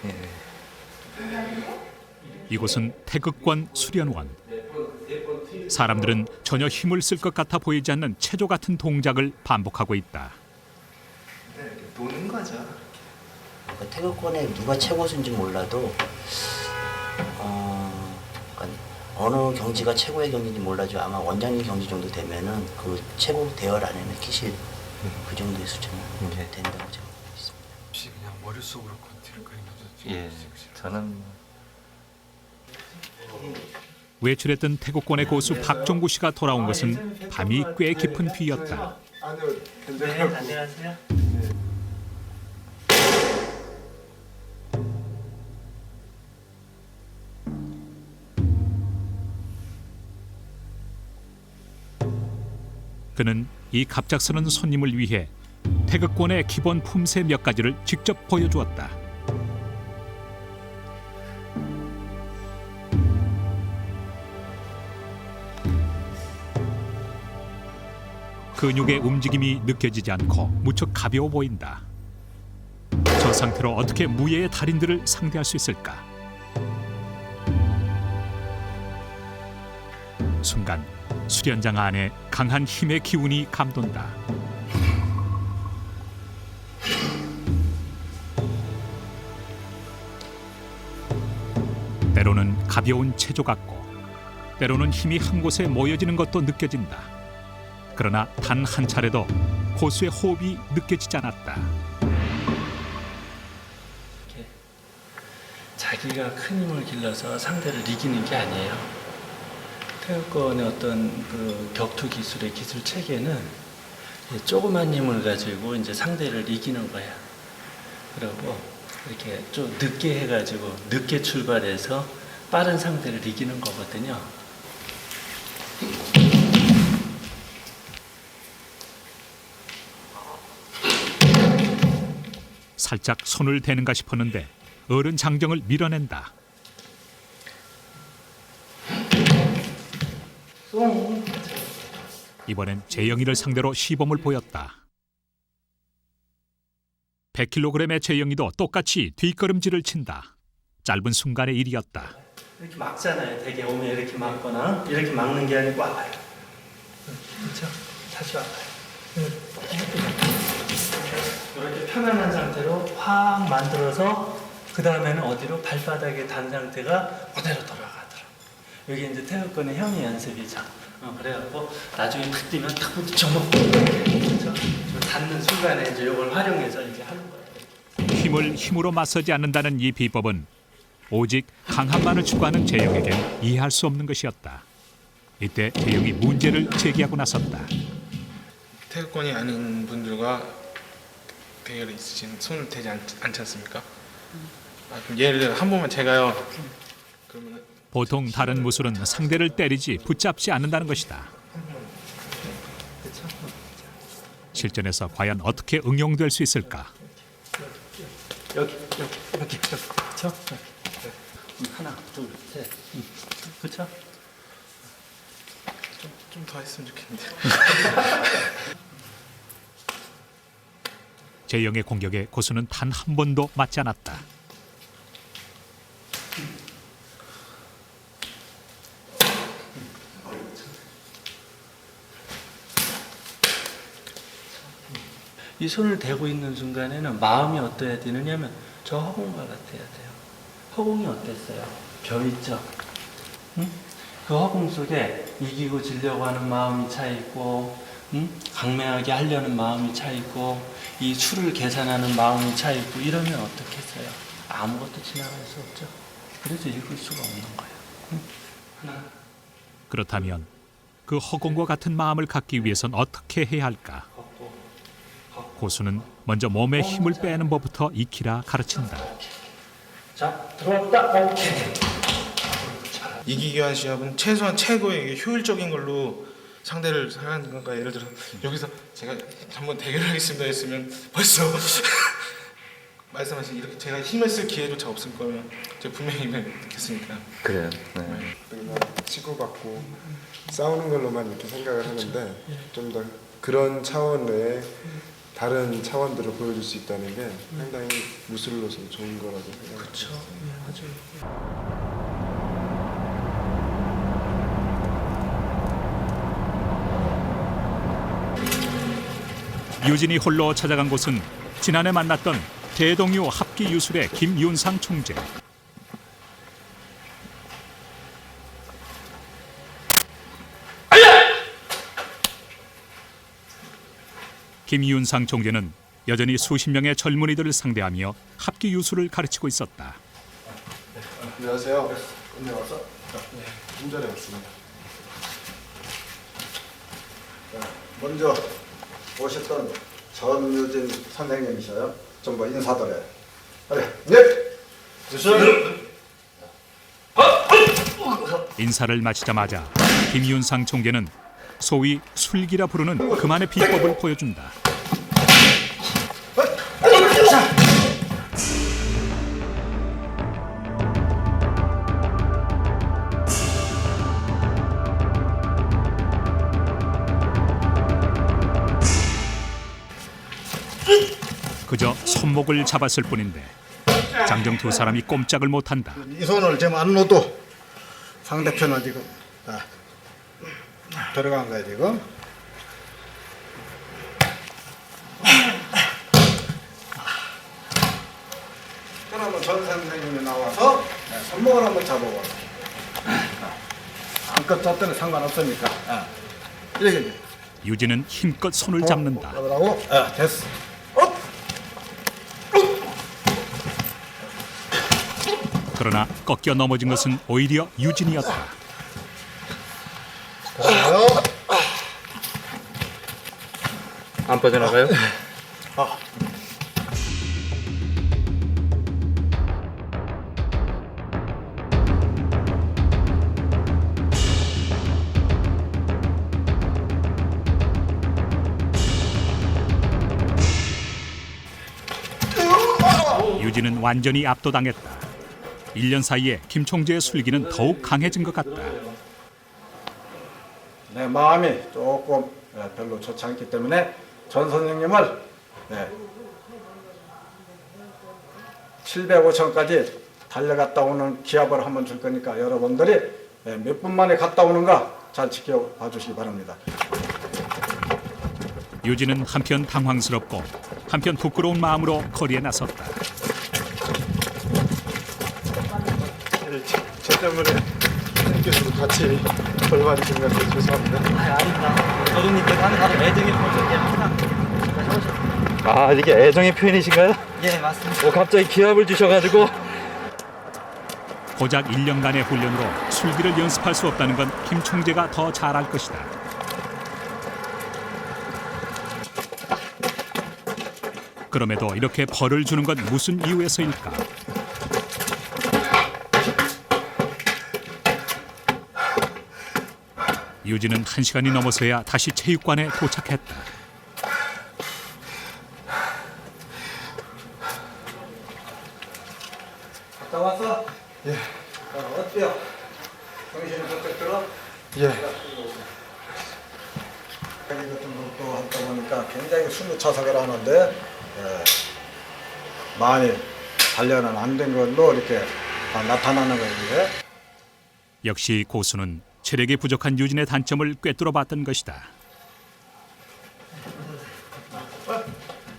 이곳은 태극권 수련원. 사람들은 전혀 힘을 쓸 것 같아 보이지 않는 체조 같은 동작을 반복하고 있다. 노는 거죠. 그러니까 태극권에 누가 최고수인지 몰라도 그러니까 어느 경지가 최고의 경지인지 몰라도 아마 원장님 경지 정도 되면은 그 최고 대열 안에는 끼실 그 정도의 수준은 된다고 생각하고 있습니다. 혹시 그냥 머릿속으로 컨트롤 그리면서 예, 저는 외출했던 태극권의 고수 박종구 씨가 돌아온 것은 밤이 꽤 깊은 뒤였다. 네, 안녕하세요. 그는 이 갑작스런 손님을 위해 태극권의 기본 품새 몇 가지를 직접 보여주었다. 근육의 움직임이 느껴지지 않고 무척 가벼워 보인다. 저 상태로 어떻게 무예의 달인들을 상대할 수 있을까? 순간 수련장 안에 강한 힘의 기운이 감돈다. 때로는 가벼운 체조 같고 때로는 힘이 한 곳에 모여지는 것도 느껴진다. 그러나 단 한 차례도 고수의 호흡이 느껴지지 않았다. 자기가 큰 힘을 길러서 상대를 이기는 게 아니에요. 태극권의 어떤 그 격투 기술의 기술 체계는 조그만 힘을 가지고 이제 상대를 이기는 거야. 그리고 이렇게 좀 늦게 해가지고 늦게 출발해서 빠른 상대를 이기는 거거든요. 살짝 손을 대는가 싶었는데 어른 장정을 밀어낸다. 이번엔 재영이를 상대로 시범을 보였다. 100kg의 재영이도 똑같이 뒷걸음질을 친다. 짧은 순간의 일이었다. 이렇게 막잖아요. 되게 오면 이렇게 막거나 이렇게 막는 게 아니고 와봐요. 그렇죠? 다시 와봐요. 이렇게 편안한 상태로 확 만들어서 그 다음에는 어디로 발바닥에 단 상태가 그대로 돌아가더라. 여기 이제 태극권의 형의 연습이죠. 그래갖고 나중에 탁 뛰면 탁 부딪혀먹고 그렇죠? 닿는 순간에 이제 이걸 활용해서 이제 하는 거예요. 힘을 힘으로 맞서지 않는다는 이 비법은 오직 강함만을 추구하는 재영에겐 이해할 수 없는 것이었다. 이때 재영이 문제를 제기하고 나섰다. 태극권이 아닌 분들과 대결에 있으신 손을 대지 않지 않습니까? 그럼 예를 들어 한 번만 제가요. 그러면 보통 다른 무술은 상대를 때리지 붙잡지 않는다는 것이다. 실전에서 과연 어떻게 응용될 수 있을까? 여기. 그렇죠? 하나, 둘, 셋. 그렇죠? 좀 더 했으면 좋겠는데. 재영의 공격에 고수는 단 한 번도 맞지 않았다. 이 손을 대고 있는 순간에는 마음이 어떠해야 되느냐면 저 허공과 같아야 돼요. 허공이 어땠어요? 벼 있죠? 응? 그 허공 속에 이기고 지려고 하는 마음이 차 있고, 강맹하게 하려는 마음이 차 있고, 이 수를 계산하는 마음이 차 있고, 이러면 어떻겠어요? 아무것도 지나갈 수 없죠. 그래서 읽을 수가 없는 거예요. 하나. 그렇다면 그 허공과 같은 마음을 갖기 위해선 어떻게 해야 할까? 고수는 먼저 몸에 힘을 빼는 법부터 익히라 가르친다. 자, 들어왔다. 오케이. 이기기 위한 시합은 최소한 최고의 효율적인 걸로 상대를 하는 건가. 예를 들어 여기서 제가 한번 대결하겠습니다 했으면 벌써 말씀하신 이렇게 제가 힘을 쓸 기회조차 없을 거면 제가 분명히 힘을 느꼈으니까. 그래요. 네. 치고받고 싸우는 걸로만 이렇게 생각을 하는데 좀 더 그런 차원의 다른 차원들을 보여줄 수 있다는 게 상당히 무술로서 좋은 거라고 생각합니다. 그렇죠. 맞아요. 유진이 홀로 찾아간 곳은 지난해 만났던 대동유 합기유술의 김윤상 총재. 김윤상 총재는 여전히 수십 명의 젊은이들을 상대하며 합기유술을 가르치고 있었다. 안녕하세요. 언제 왔어? 좀 전에 왔습니다. 먼저 오셨던 전유진 선생님이셔요. 좀 뭐 인사드려요. 그래, 네. 인사를 마치자마자 김윤상 총재는 소위 술기라 부르는 그만의 비법을 보여준다. 그저 손목을 잡았을 뿐인데 장정 두 사람이 꼼짝을 못한다. 이 손을 지금 안 놓도 상대편을 지금 들어간 거야 지금. 그러면 전 선생님이 나와서 손목을 한번 잡아봐. 안껏 잡더니 상관없으니까. 이렇게. 유진은 힘껏 손을 잡는다. 잡으라고? 됐어. 그러나 꺾여 넘어진 것은 오히려 유진이었다. 안 빠져나가요? 유진은 완전히 압도당했다. 1년 사이에 김 총재의 술기는 더욱 강해진 것 같다. 내 마음이 조금 별로 좋지 않기 때문에 전 선생님을 700, 5천까지 달려갔다 오는 기합을 한번 줄 거니까 여러분들이 몇 분 만에 갔다 오는가 잘 지켜봐 주시기 바랍니다. 유진은 한편 당황스럽고 한편 부끄러운 마음으로 거리에 나섰다. 제 때문에 선생님께서도 같이 벌받으신 것 같아서 죄송합니다. 아닙니다. 어른님께서 항상 애정의 표현이 항상 아, 이게 애정의 표현이신가요? 예, 맞습니다. 갑자기 기합을 주셔가지고. 고작 1년간의 훈련으로 술기를 연습할 수 없다는 건 김 총재가 더 잘 알 것이다. 그럼에도 이렇게 벌을 주는 건 무슨 이유에서일까? 유진은 1시간이 넘어서야 다시 체육관에 도착했다. 갔다 왔어? 예. 어때요? 정신이 번쩍 들어? 예. 여기 같은 것도 하다 보니까 굉장히 숨이 차석을 하는데 많이 단련은 안 된 걸로 이렇게 나타나는 거예요. 역시 고수는 체력이 부족한 유진의 단점을 꿰뚫어 봤던 것이다.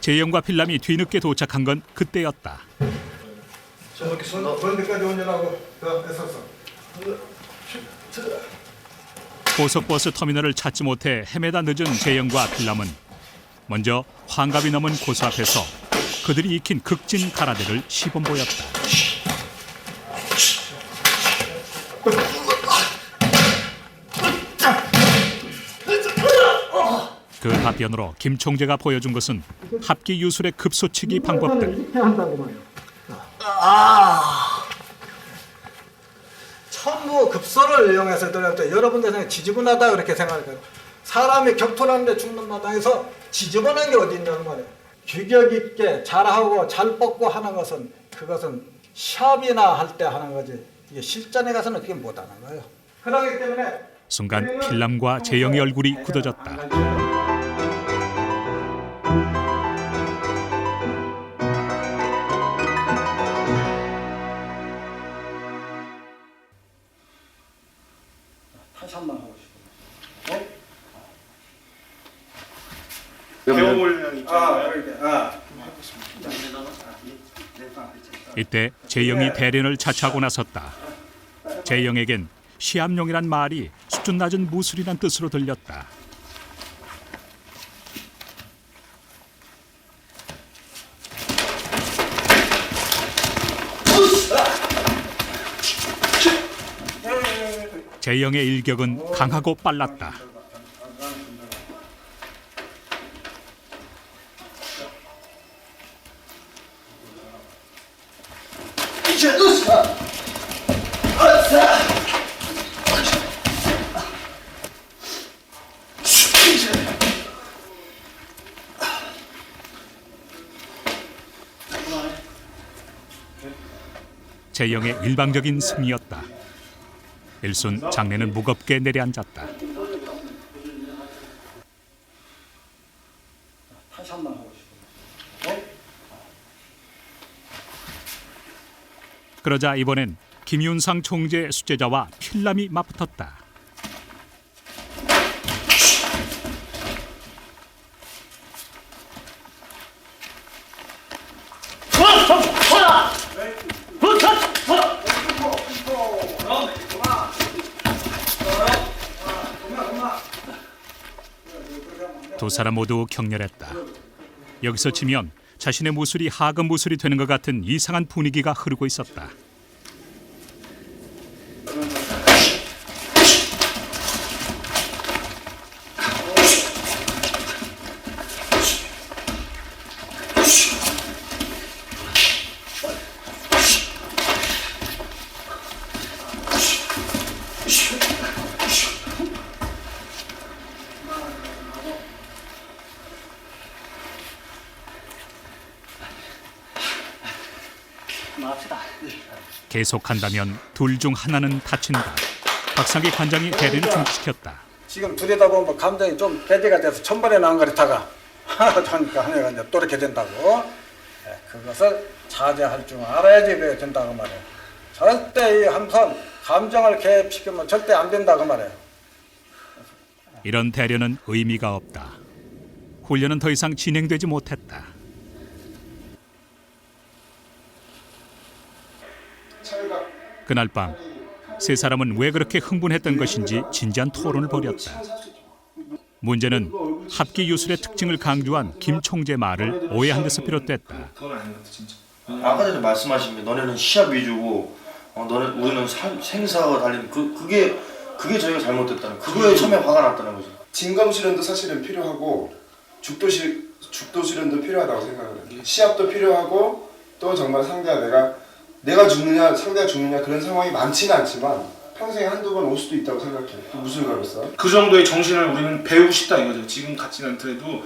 재영과 필람이 뒤늦게 도착한 건 그때였다. 저렇게 손 데까지 오느라고 애썼어. 고속버스 터미널을 찾지 못해 헤매다 늦은 재영과 필람은 먼저 환갑이 넘은 고수 앞에서 그들이 익힌 극진 가라데를 시범 보였다. 그 답변으로 김 총재가 보여준 것은 합기 유술의 급소치기 방법들. 이렇게 한다고 말이에요. 천무 급소를 이용해서 들었을 때 여러분들 생각 지저분하다 그렇게 생각해요. 사람이 격투하는데 죽는 마당에서 지저분한 게 어디 있냐는 말이에요. 규격 있게 잘하고 잘 뽑고 하는 것은 그것은 시합이나 할 때 하는 거지. 이게 실전에 가서는 그게 못 하는 거예요. 그렇기 때문에 순간 필람과 재영의 얼굴이 굳어졌다. 다시 한번 하고 싶어요. 배워보려는 입장이에요. 이때 재영이 대련을 자처하고 나섰다. 재영에겐 시합용이란 말이 수준 낮은 무술이란 뜻으로 들렸다. 재영의 일격은 강하고 빨랐다. 재영의 일방적인 승리였다. 일순 장내는 무겁게 내려앉았다. 다시 한번 하고 싶어요. 그러자 이번엔 김윤상 총재 수제자와 필람이 맞붙었다. 두 사람 모두 격렬했다. 여기서 지면 자신의 무술이 하급 무술이 되는 것 같은 이상한 분위기가 흐르고 있었다. 계속한다면 둘 중 하나는 다친다. 박상기 관장이 대리를 중지시켰다. 지금 둘이다 보면 감정이 좀 배제가 돼서 천번에 나온 거리다가 하니까 하나가 이제 또 이렇게 된다고. 그것을 자제할 줄 알아야지 된다고 말이에요. 절대 이 한편 감정을 개입시키면 절대 안 된다고 말이에요. 이런 대련은 의미가 없다. 훈련은 더 이상 진행되지 못했다. 그날 밤 세 사람은 왜 그렇게 흥분했던 것인지 진지한 토론을 벌였다. 문제는 합기 유술의 특징을 강조한 김 총재 말을 오해한 데서 비롯됐다. 아까 전에 말씀하신 게 너네는 시합 위주고 우리는 생사가 달린 그게 저희가 잘못됐다는 그거에 처음에 화가 났다는 거죠. 진검수련도 사실은 필요하고 죽도수련도 필요하다고 생각을 해요. 시합도 필요하고 또 정말 상대가 내가 죽느냐 상대가 죽느냐 그런 상황이 많지는 않지만 평생에 한두 번 올 수도 있다고 생각해요. 무술가로서. 그 정도의 정신을 우리는 배우고 싶다 이거죠. 지금 같지는 않더라도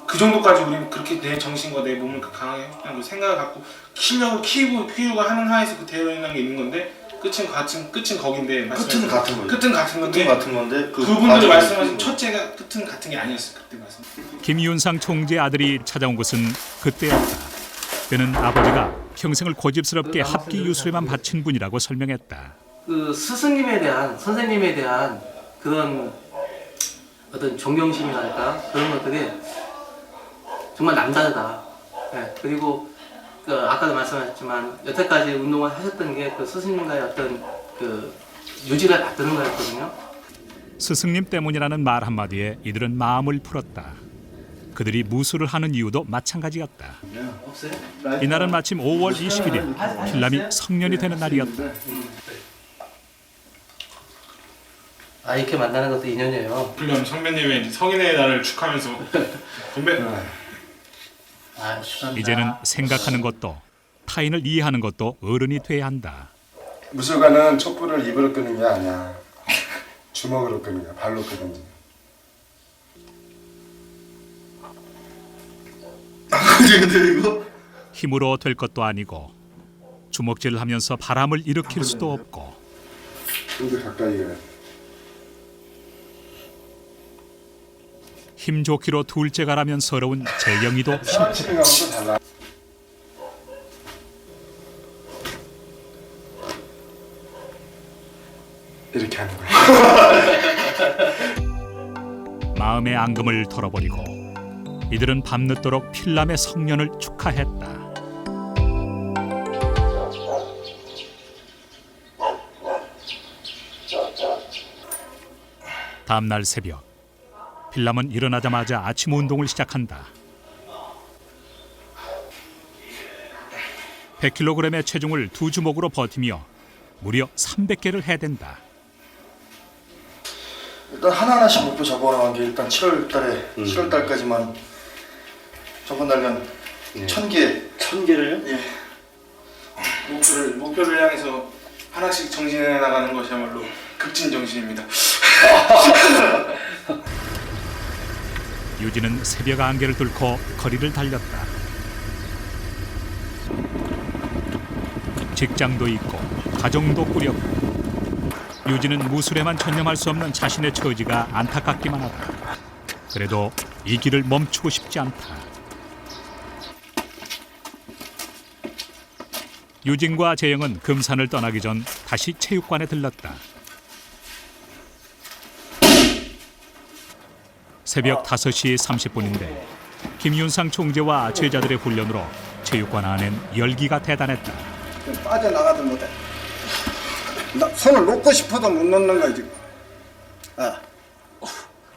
그 정도까지 우리는 그렇게 내 정신과 내 몸을 강하게 해주는 생각을 갖고 실력을 키우고 하는 하에서 그 대회라는 게 있는 건데 끝은 거긴데 끝은 같은 거죠. 끝은 같은 건데 과정이 그분들이 말씀하신 첫째가 끝은 같은 게 아니었어요. 그때 말씀. 김윤상 총재 아들이 찾아온 것은 그때였다. 그는 아버지가 평생을 고집스럽게 합기 유술에만 바친 분이라고 설명했다. 그 스승님에 대한 선생님에 대한 그런 어떤 존경심이랄까 그런 것들이 정말 남다르다. 네, 그리고 그 아까도 말씀하셨지만 여태까지 운동을 하셨던 게 그 스승님과의 어떤 그 유지가 받드는 거였거든요. 스승님 때문이라는 말 한마디에 이들은 마음을 풀었다. 그들이 무술을 하는 이유도 마찬가지였다. 이날은 마침 5월 21일 필람이 성년이 되는 날이었다. 이렇게 만나는 것도 인연이에요. 필람 선배님의 성인의 날을 축하하면서 건배. 이제는 생각하는 것도 타인을 이해하는 것도 어른이 돼야 한다. 무술가는 촛불을 입으로 끄는 게 아니야. 주먹으로 끄는 거야. 발로 끄든지. 힘으로 될 것도 아니고 주먹질을 하면서 바람을 일으킬 수도 없고. 근데 가까이 가. 힘 좋기로 둘째가라면 서러운 재영이도 치는 거하고도 달라. 이렇게 하는 거야. 마음의 앙금을 털어버리고 이들은 밤늦도록 필람의 성년을 축하했다. 다음날 새벽 필람은 일어나자마자 아침 운동을 시작한다. 100kg의 체중을 두 주먹으로 버티며 무려 300개를 해댄다. 일단 하나하나씩 목표 잡아나간 게 일단 7월 달까지만 적어달면 1000개. 1000개를요? 예. 목표를 향해서 하나씩 정진해 나가는 것이야말로 급진 정신입니다. 유진은 새벽 안개를 뚫고 거리를 달렸다. 직장도 있고 가정도 꾸렸고 유진은 무술에만 전념할 수 없는 자신의 처지가 안타깝기만 하다. 그래도 이 길을 멈추고 싶지 않다. 유진과 재영은 금산을 떠나기 전 다시 체육관에 들렀다. 새벽 5시 30분인데 김윤상 총재와 제자들의 훈련으로 체육관 안엔 열기가 대단했다. 빠져나가든 못해. 나 손을 놓고 싶어도 못 놓는 거야 지금.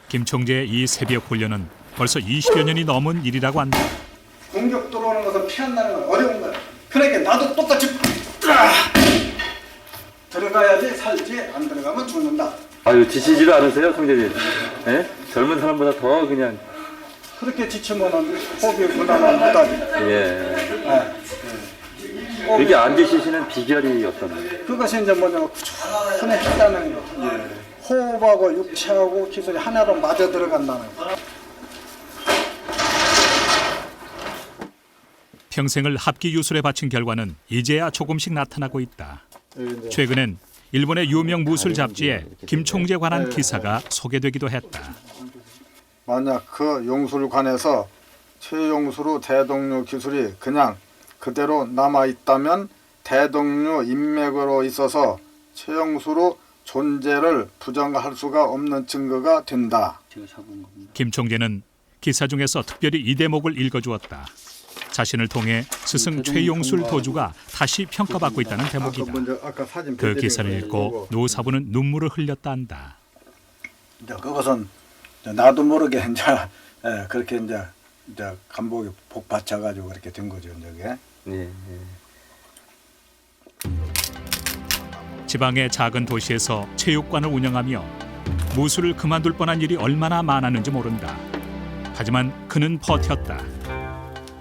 김 총재의 이 새벽 훈련은 벌써 20여 년이 넘은 일이라고 한다. 공격 들어오는 것을 피한다는 건 어려운 거야. 그러니까 나도 똑같이 들어가야지 살지, 안 들어가면 죽는다. 아유, 지치지도 않으세요, 성재님? 예? 젊은 사람보다 더 그냥. 그렇게 지치면은 호흡이 불안하면 못하지. 예. 이게 안 지치시는 비결이 어떤 거예요? 그것이 이제 뭐냐면 꾸준히 했다는 거. 호흡하고 육체하고 기술이 하나로 맞아 들어간다는 거. 평생을 합기 유술에 바친 결과는 이제야 조금씩 나타나고 있다. 최근엔 일본의 유명 무술 잡지에 김 총재에 관한 기사가 소개되기도 했다. 만약 그 용술관에서 최용수로 대동류 기술이 그냥 그대로 남아있다면 대동류 인맥으로 있어서 최용수로 존재를 부정할 수가 없는 증거가 된다. 김 총재는 기사 중에서 특별히 이 대목을 읽어주었다. 자신을 통해 스승 최용술 도주가 다시 평가받고 있다는 대목이다. 그 기사를 읽고 노사부는 눈물을 흘렸다 한다. 그것은 나도 모르게 이제 그렇게 이제 감복이 복받쳐가지고 그렇게 된 거죠, 이제. 지방의 작은 도시에서 체육관을 운영하며 무술을 그만둘 뻔한 일이 얼마나 많았는지 모른다. 하지만 그는 버텼다.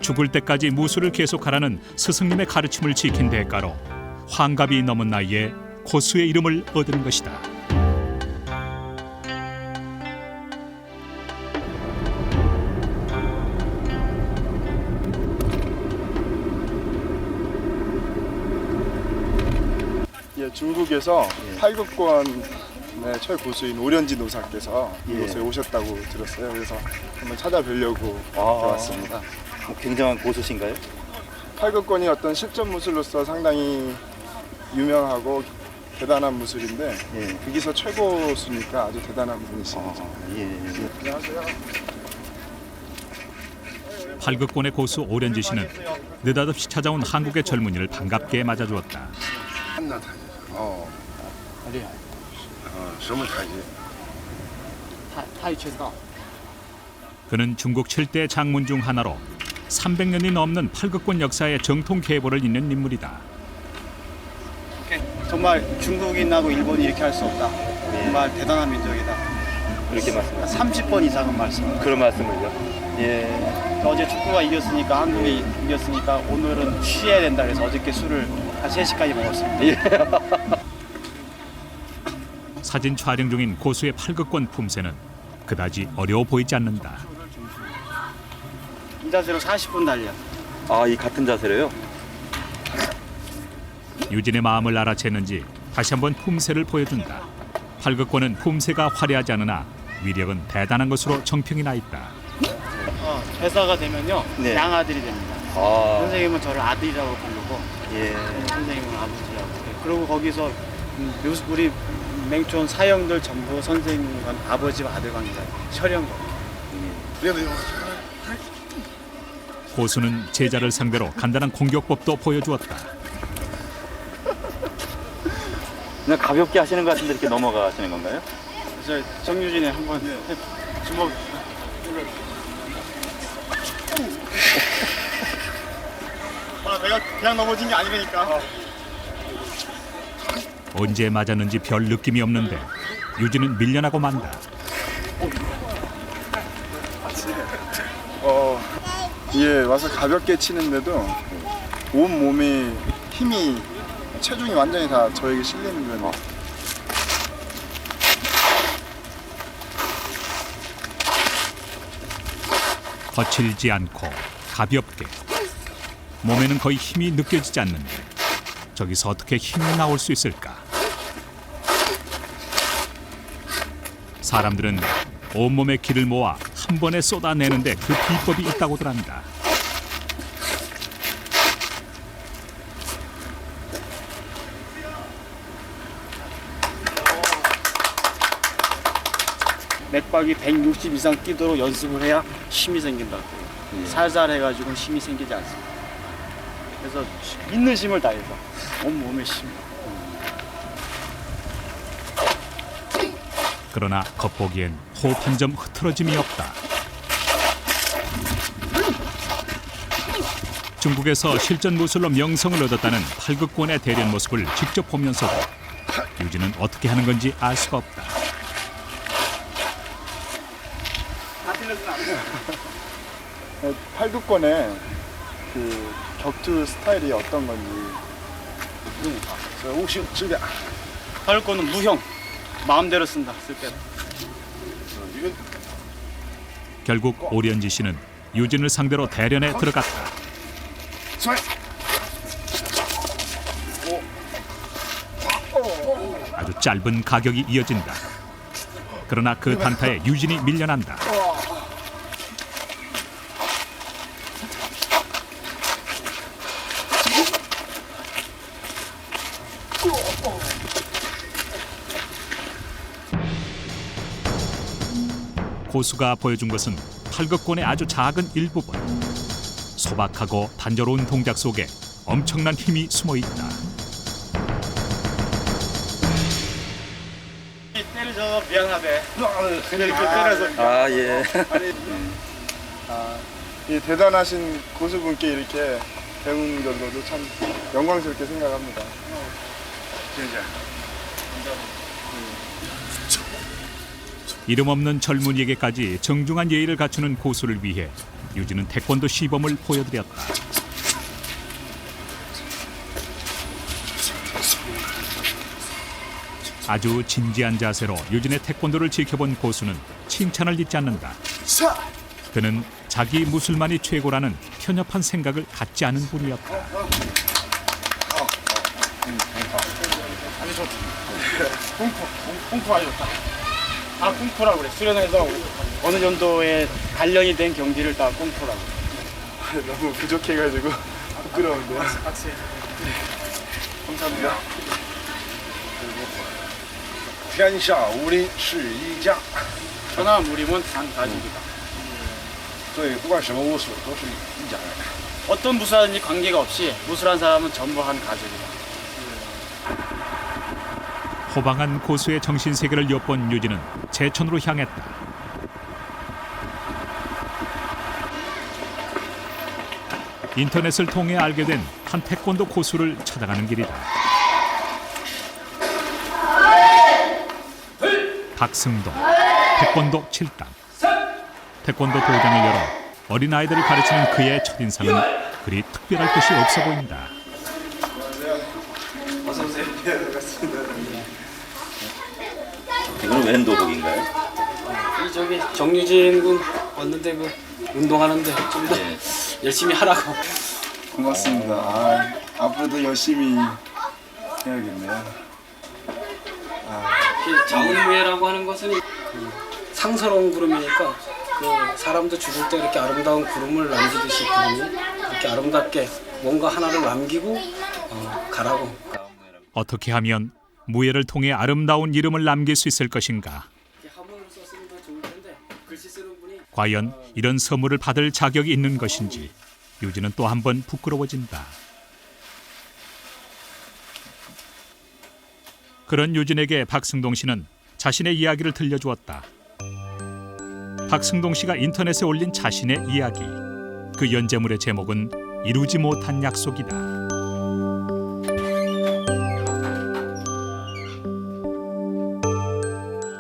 죽을 때까지 무술을 계속하라는 스승님의 가르침을 지킨 대가로 환갑이 넘은 나이에 고수의 이름을 얻은 것이다. 중국에서 팔극권의 최고수인 오련지 노사께서 이곳에 오셨다고 들었어요. 그래서 한번 찾아뵈려고 왔습니다. 굉장한 고수신가요? 팔극권이 어떤 실전 무술로서 상당히 유명하고 대단한 무술인데 거기서 최고수니까 아주 대단한 분이십니다. 안녕하세요. 팔극권의 고수 오렌지 씨는 느닷없이 찾아온 한국의 젊은이를 반갑게 맞아주었다. 什么台阶？他也知道。 그는 중국 7대 장문 중 하나로 300년이 넘는 팔극권 역사의 정통 계보를 잇는 인물이다. 정말 중국인하고 일본이 이렇게 할 수 없다. 정말 대단한 민족이다. 이렇게 말씀하세요. 30번 이상은 말씀. 그런 말씀을요? 예. 어제 축구가 이겼으니까 한국이 이겼으니까 오늘은 쉬어야 된다 그래서 어저께 술을 한 3시까지 먹었습니다. 예. 사진 촬영 중인 고수의 팔극권 품새는 그다지 어려워 보이지 않는다. 이 자세로 40분 달려. 아, 이 같은 자세로요? 유진의 마음을 알아챘는지 다시 한번 품새를 보여준다. 팔극권은 품새가 화려하지 않으나 위력은 대단한 것으로 정평이 나 있다. 회사가 되면요 네. 양아들이 됩니다. 선생님은 저를 아들이라고 부르고 선생님은 아버지라고. 그리고 거기서 우리 맹촌 사형들 전부 선생님과 아버지와 아들 관계다. 혈연 관계. 고수는 제자를 상대로 간단한 공격법도 보여주었다. 그냥 가볍게 하시는 것 같은데 이렇게 넘어가시는 건가요? 저 정유진이 한번 주먹. 내가 그냥 넘어진 게 아니라니까. 언제 맞았는지 별 느낌이 없는데 유진은 밀려나고 만다. 예, 와서 가볍게 치는데도 온 몸에 힘이 체중이 완전히 다 저에게 실리는 거예요. 거칠지 않고 가볍게 몸에는 거의 힘이 느껴지지 않는데 저기서 어떻게 힘이 나올 수 있을까? 사람들은 온몸의 기를 모아 한 번에 쏟아내는데 그 비법이 있다고들 한다. 맥박이 160 이상 뛰도록 연습을 해야 힘이 생긴다고. 살살 해가지고 힘이 생기지 않습니다. 그래서 있는 힘을 다해서 온몸의 힘. 그러나 겉보기엔 호흡 한 점 흐트러짐이 없다. 중국에서 실전 무술로 명성을 얻었다는 팔극권의 대련 모습을 직접 보면서도 유진은 어떻게 하는 건지 알 수가 없다. 팔극권의 그 격투 스타일이 어떤 건지. 팔극권은 무형. 마음대로 쓴다. 쓸 때. 결국 오련지 씨는 유진을 상대로 대련에 들어갔다. 아주 짧은 가격이 이어진다. 그러나 그 단타에 유진이 밀려난다. 고수가 보여준 것은 팔극권의 아주 작은 일부분. 소박하고 단조로운 동작 속에 엄청난 힘이 숨어 있다. 때려서 미안하대. 그냥 이렇게 때려서. 아, 예. 이 대단하신 고수분께 이렇게 배운 걸로도 참 영광스럽게 생각합니다. 이름 없는 젊은이에게까지 정중한 예의를 갖추는 고수를 위해 유진은 태권도 시범을 보여드렸다. 아주 진지한 자세로 유진의 태권도를 지켜본 고수는 칭찬을 잊지 않는다. 그는 자기 무술만이 최고라는 편협한 생각을 갖지 않은 분이었다. 아니 저 쿵푸 아주 좋다. 다 쿵푸라고 그래. 수련해서 어느 정도의 단련이 된 경기를 다 쿵푸라고. 너무 부족해가지고 부끄러운데요. 감사합니다. 天下武林是一家， 천하 무림은 단 가족이다. 所以不管什么武术都是一家人。 어떤 무술하든지 관계가 없이 무술한 사람은 전부 한 가족이다. 호방한 고수의 정신세계를 엿본 유진은 제천으로 향했다. 인터넷을 통해 알게 된 한 태권도 고수를 찾아가는 길이다. 박승동, 태권도 7단. 태권도 도장을 열어 어린아이들을 가르치는 그의 첫인상은 그리 특별할 것이 없어 보인다. 어서 오세요. 네, 반갑습니다. 이건 웬 도복인가요? 이 저기 정유진 군 왔는데 그 운동하는데 좀 더 열심히 하라고. 고맙습니다. 앞으로도 열심히 해야겠네요. 장훈회라고 하는 것은 그 상서로운 구름이니까 그 사람도 죽을 때 이렇게 아름다운 구름을 남기듯이 구름이 이렇게 아름답게 뭔가 하나를 남기고 가라고. 어떻게 하면 무예를 통해 아름다운 이름을 남길 수 있을 것인가? 한문으로 썼으면 더 좋을 텐데 글씨 쓰는 분이 과연 이런 선물을 받을 자격이 있는 것인지 유진은 또 한 번 부끄러워진다. 그런 유진에게 박승동 씨는 자신의 이야기를 들려주었다. 박승동 씨가 인터넷에 올린 자신의 이야기. 그 연재물의 제목은 이루지 못한 약속이다.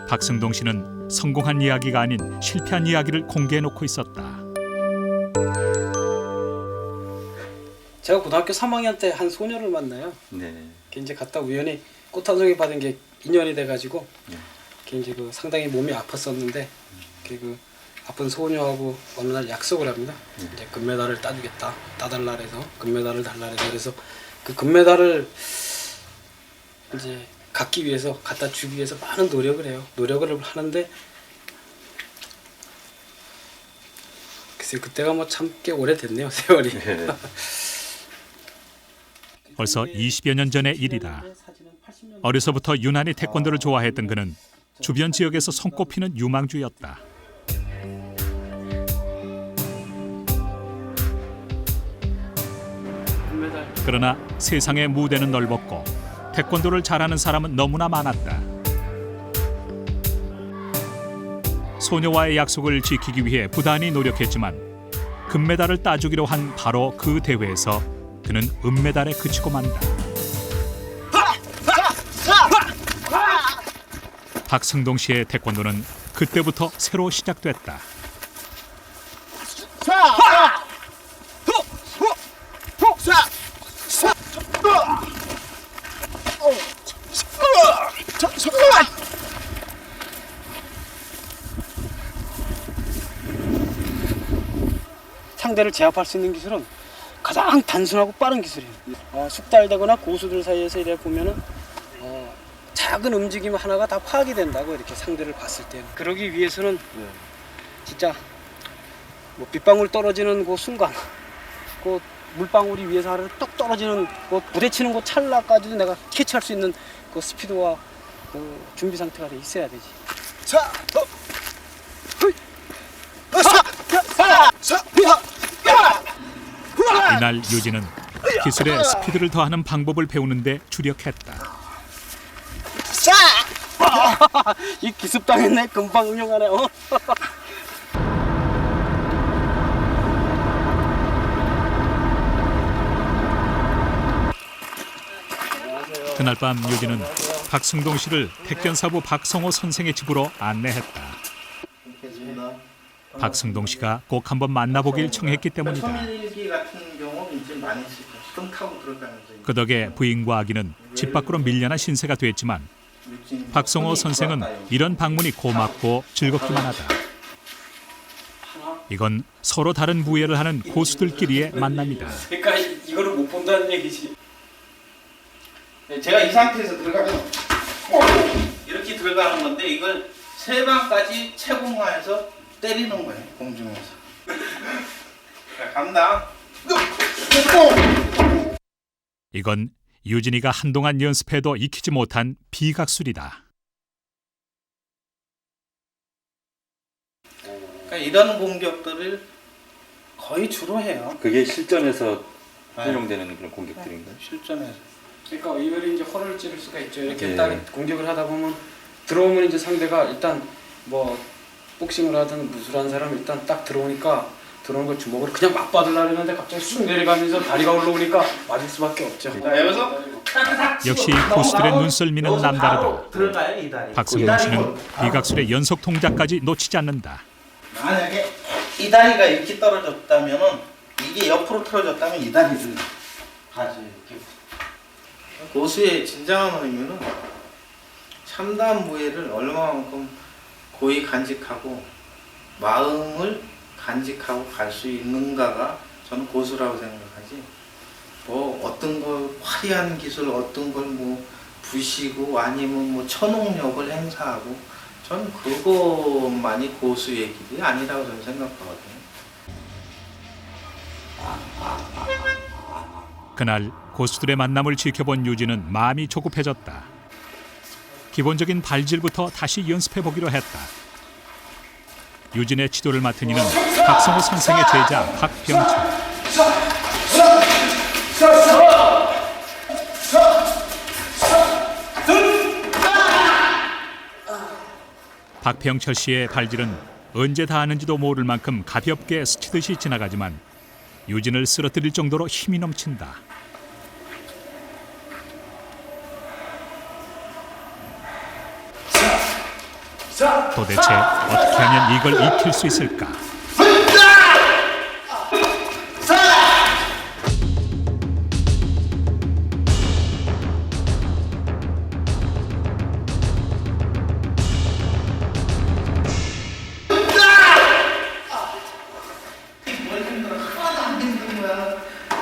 박승동 씨는 성공한 이야기가 아닌 실패한 이야기를 공개해놓고 있었다. 제가 고등학교 3학년 때 한 소녀를 만나요. 네. 이제 갔다 우연히 꽃 한 송이 받은 게 인연이 돼가지고 이제 그 상당히 몸이 아팠었는데 그 아픈 소녀하고 어느 날 약속을 합니다. 이제 금메달을 따주겠다, 따달라 그래서 금메달을 달라 그래서 그 금메달을 이제 갖기 위해서 갖다 주기 위해서 많은 노력을 해요. 노력을 하는데 글쎄 그때가 뭐 참 꽤 오래됐네요, 세월이. 벌써 20여 년 전의 일이다. 어려서부터 유난히 태권도를 좋아했던 그는 주변 지역에서 손꼽히는 유망주였다. 그러나 세상의 무대는 넓었고 태권도를 잘하는 사람은 너무나 많았다. 소녀와의 약속을 지키기 위해 부단히 노력했지만 금메달을 따주기로 한 바로 그 대회에서 그는 은메달에 그치고 만다. 박승동 씨의 태권도는 그때부터 새로 시작됐다. 상대를 제압할 수 있는 기술은 가장 단순하고 빠른 기술이에요. 숙달되거나 고수들 사이에서 이래 보면은 작은 움직임 하나가 다 파악이 된다고 이렇게 상대를 봤을 때는. 그러기 위해서는 진짜 뭐 빗방울 떨어지는 그 순간, 그 물방울이 위에서 하루 똑 떨어지는 그 부딪히는 그 찰나까지도 내가 캐치할 수 있는 그 스피드와 그 준비 상태가 돼 있어야 되지. 이날 유진은 기술에 스피드를 더하는 방법을 배우는데 주력했다. 이 기습당했네. 금방 응용하네. 그날 밤 유진은 박승동 씨를 택견사부 박성호 선생의 집으로 안내했다. 박승동 씨가 꼭 한번 만나보길 청했기 때문이다. 소멸기 같은 경우는 이제 많이 쓰죠. 수동 타고 들어가면서. 그 덕에 부인과 아기는 집 밖으로 밀려난 신세가 됐지만 박성호 선생은 이런 방문이 고맙고 즐겁기만 하다. 이건 서로 다른 무예를 하는 고수들끼리의 만남이다. 그러니까 이거를 못 본다는 얘기지. 제가 이 상태에서 들어가면 이렇게 들어가는 건데 이걸 세 방까지 채공화해서 때리는 거예요, 공중에서. 자, 갑니다. 이건 유진이가 한동안 연습해도 익히지 못한 비각술이다. 그러니까 이런 공격들을 거의 주로 해요. 그게 실전에서 활용되는 그런 공격들인가요? 실전에서. 그러니까 이별이 이제 허를 찌를 수가 있죠. 이렇게 딱 공격을 하다 보면 들어오면 이제 상대가 일단 뭐 복싱을 하든 무술한 사람 일단 딱 들어오니까 들어오는 거 주먹으로 그냥 맞받으려고 했는데 갑자기 쑥 내려가면서 다리가 올라오니까 맞을 수밖에 없죠. 여기서 역시 고수들의 눈썰미는 남다르다. 들어가요, 이 다리. 박승용 씨는 비각술의 연속 동작까지 놓치지 않는다. 만약에 이 다리가 이렇게 떨어졌다면은 이게 옆으로 틀어졌다면 이 다리를 가지 이렇게. 고수의 진정한 의미는 참담 무예를 얼마만큼 고이 간직하고 마음을 간직하고 갈 수 있는가가 저는 고수라고 생각하지. 뭐 어떤 걸 화려한 기술, 어떤 걸 뭐 부시고 아니면 뭐 천옥력을 행사하고 전 그것만이 고수의 길이 아니라고 저는 생각하거든요. 그날 고수들의 만남을 지켜본 유진은 마음이 조급해졌다. 기본적인 발질부터 다시 연습해보기로 했다. 유진의 지도를 맡은 이는 박성호 선생의 제자 박병철. 박병철 씨의 발질은 언제 닿았는지도 모를 만큼 가볍게 스치듯이 지나가지만 유진을 쓰러뜨릴 정도로 힘이 넘친다. 도대체 어떻게 하면 이걸 익힐 수 있을까?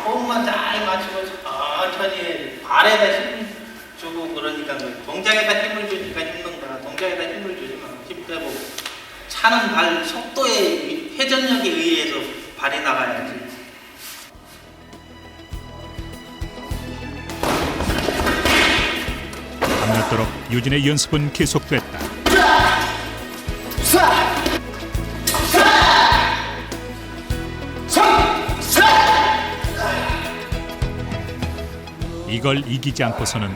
호흡만 잘 맞추고 천천히 발에다 힘 주고 그러니까 동작에다 힘을 주니까 힘든 거야. 동작에다 힘을 주지 마. 힘 빼고 차는 발 속도의 회전력에 의해서 발이 나가야지. 밤늦도록 유진의 연습은 계속됐다. 이걸 이기지 않고서는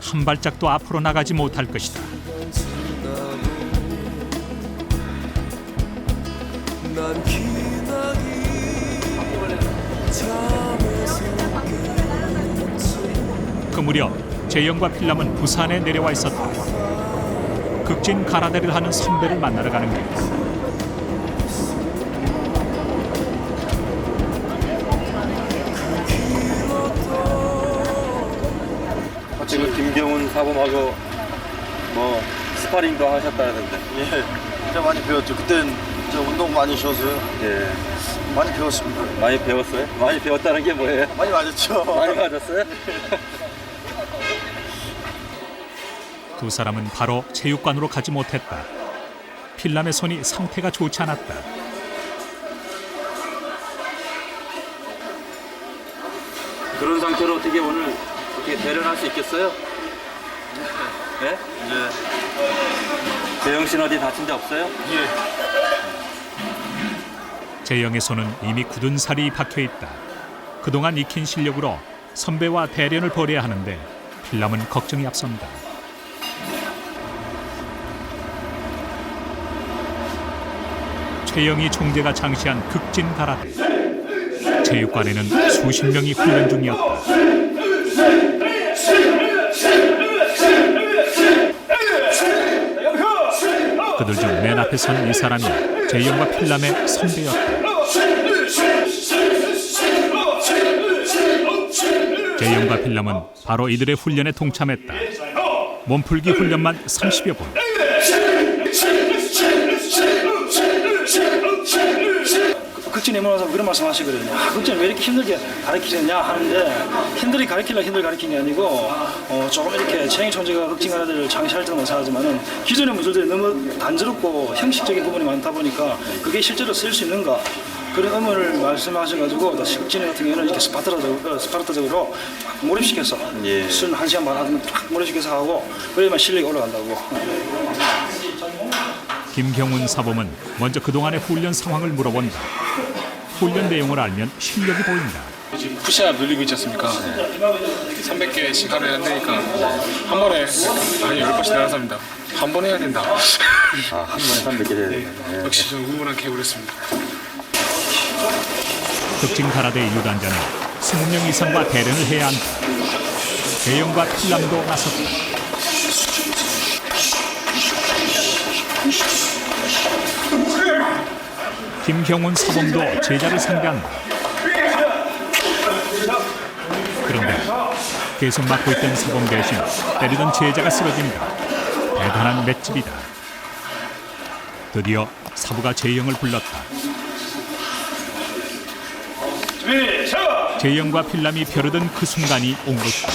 한 발짝도 앞으로 나가지 못할 것이다. 그 무렵 재영과 필람은 부산에 내려와 있었다. 극진 가라데를 하는 선배를 만나러 가는 길. 지금 김경훈 사범하고 뭐 스파링도 하셨다는데. 예, 진짜 많이 배웠죠. 그때는 진짜 운동 많이 쉬어서요. 예. 많이 배웠습니다. 많이 배웠어요? 많이 배웠다는 게 뭐예요? 많이 맞았죠. 많이 맞았어요? 두 사람은 바로 체육관으로 가지 못했다. 필람의 손이 상태가 좋지 않았다. 그런 상태로 어떻게 오늘 이렇게 대련할 수 있겠어요? 네? 네. 재영 씨는 어디 다친 데 없어요? 예. 재영의 손은 이미 굳은 살이 박혀있다. 그동안 익힌 실력으로 선배와 대련을 벌여야 하는데 필람은 걱정이 앞선다. 최영희 총재가 장시한 극진 가라데. 체육관에는 수십 명이 훈련 중이었다. 그들 중 맨 앞에 선 이 사람이 재영과 필람의 선배였다. 재영과 필람은 바로 이들의 훈련에 동참했다. 몸풀기 훈련만 30여 분. 극진 입문하서 그런 말씀 하시거든요. 극진 왜 이렇게 힘들게 가르치느냐 하는데 힘들게 가르치려고 힘들게 가르친 게 아니고 조금 이렇게 최영희 총재가 극진 가라데를 장시할 때는 못하지만은 기존의 무술들이 너무 단조롭고 형식적인 부분이 많다 보니까 그게 실제로 쓸 수 있는가 그런 의문을 말씀하셔가지고 다시 극진 같은 경우는 이렇게 스파르타적으로 몰입시켜서 술 1시간 반 하면 쫙 몰입시켜서 하고 그래야만 실력이 올라간다고. 김경훈 사범은 먼저 그동안의 훈련 상황을 물어본다. 훈련 내용을 알면 실력이 보인다. 지금 푸시업 늘리고 있지 않습니까? 300개씩 하루에 한다니까 한 번에 아니 10번씩 나가서입니다. 한 번 해야 된다. 한 번에 300개 해야 된다. 역시 저는 우물한 개구리였습니다. 특징 가라데 유단자는 20명 이상과 대련을 해야 한다. 재영과 필람도 나섰다. 김경훈 사범도 제자를 상대한다. 그런데 계속 맞고 있던 사범 대신 때리던 제자가 쓰러진다. 대단한 맷집이다. 드디어 사부가 재영을 불렀다. 재영과 필람이 벼르던 그 순간이 온 것이다.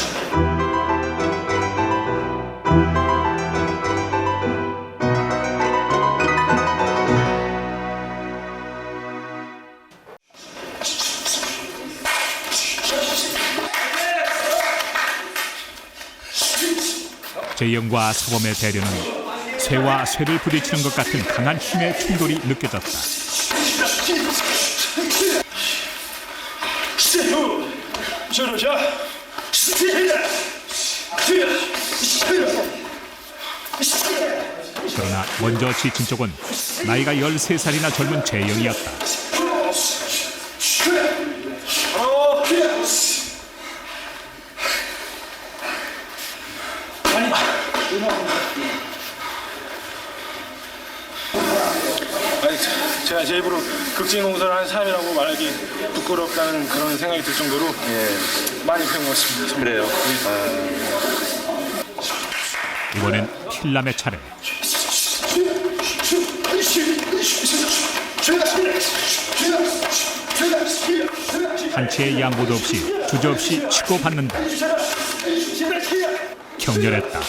재영과 사범의 대련은 쇠와 쇠를 부딪히는 것 같은 강한 힘의 충돌이 느껴졌다. 그러나 먼저 지친 쪽은 나이가 13살이나 젊은 재영이었다. 아니, 제가 제 입으로 극진공사를 하는 사람이라고 말하기 부끄럽다는 그런 생각이 들 정도로 많이 배운 것 같습니다. 그래요? 이번엔 필람의 차례. 한치의 양보도 없이 주저없이 치고 받는다. 격렬했다.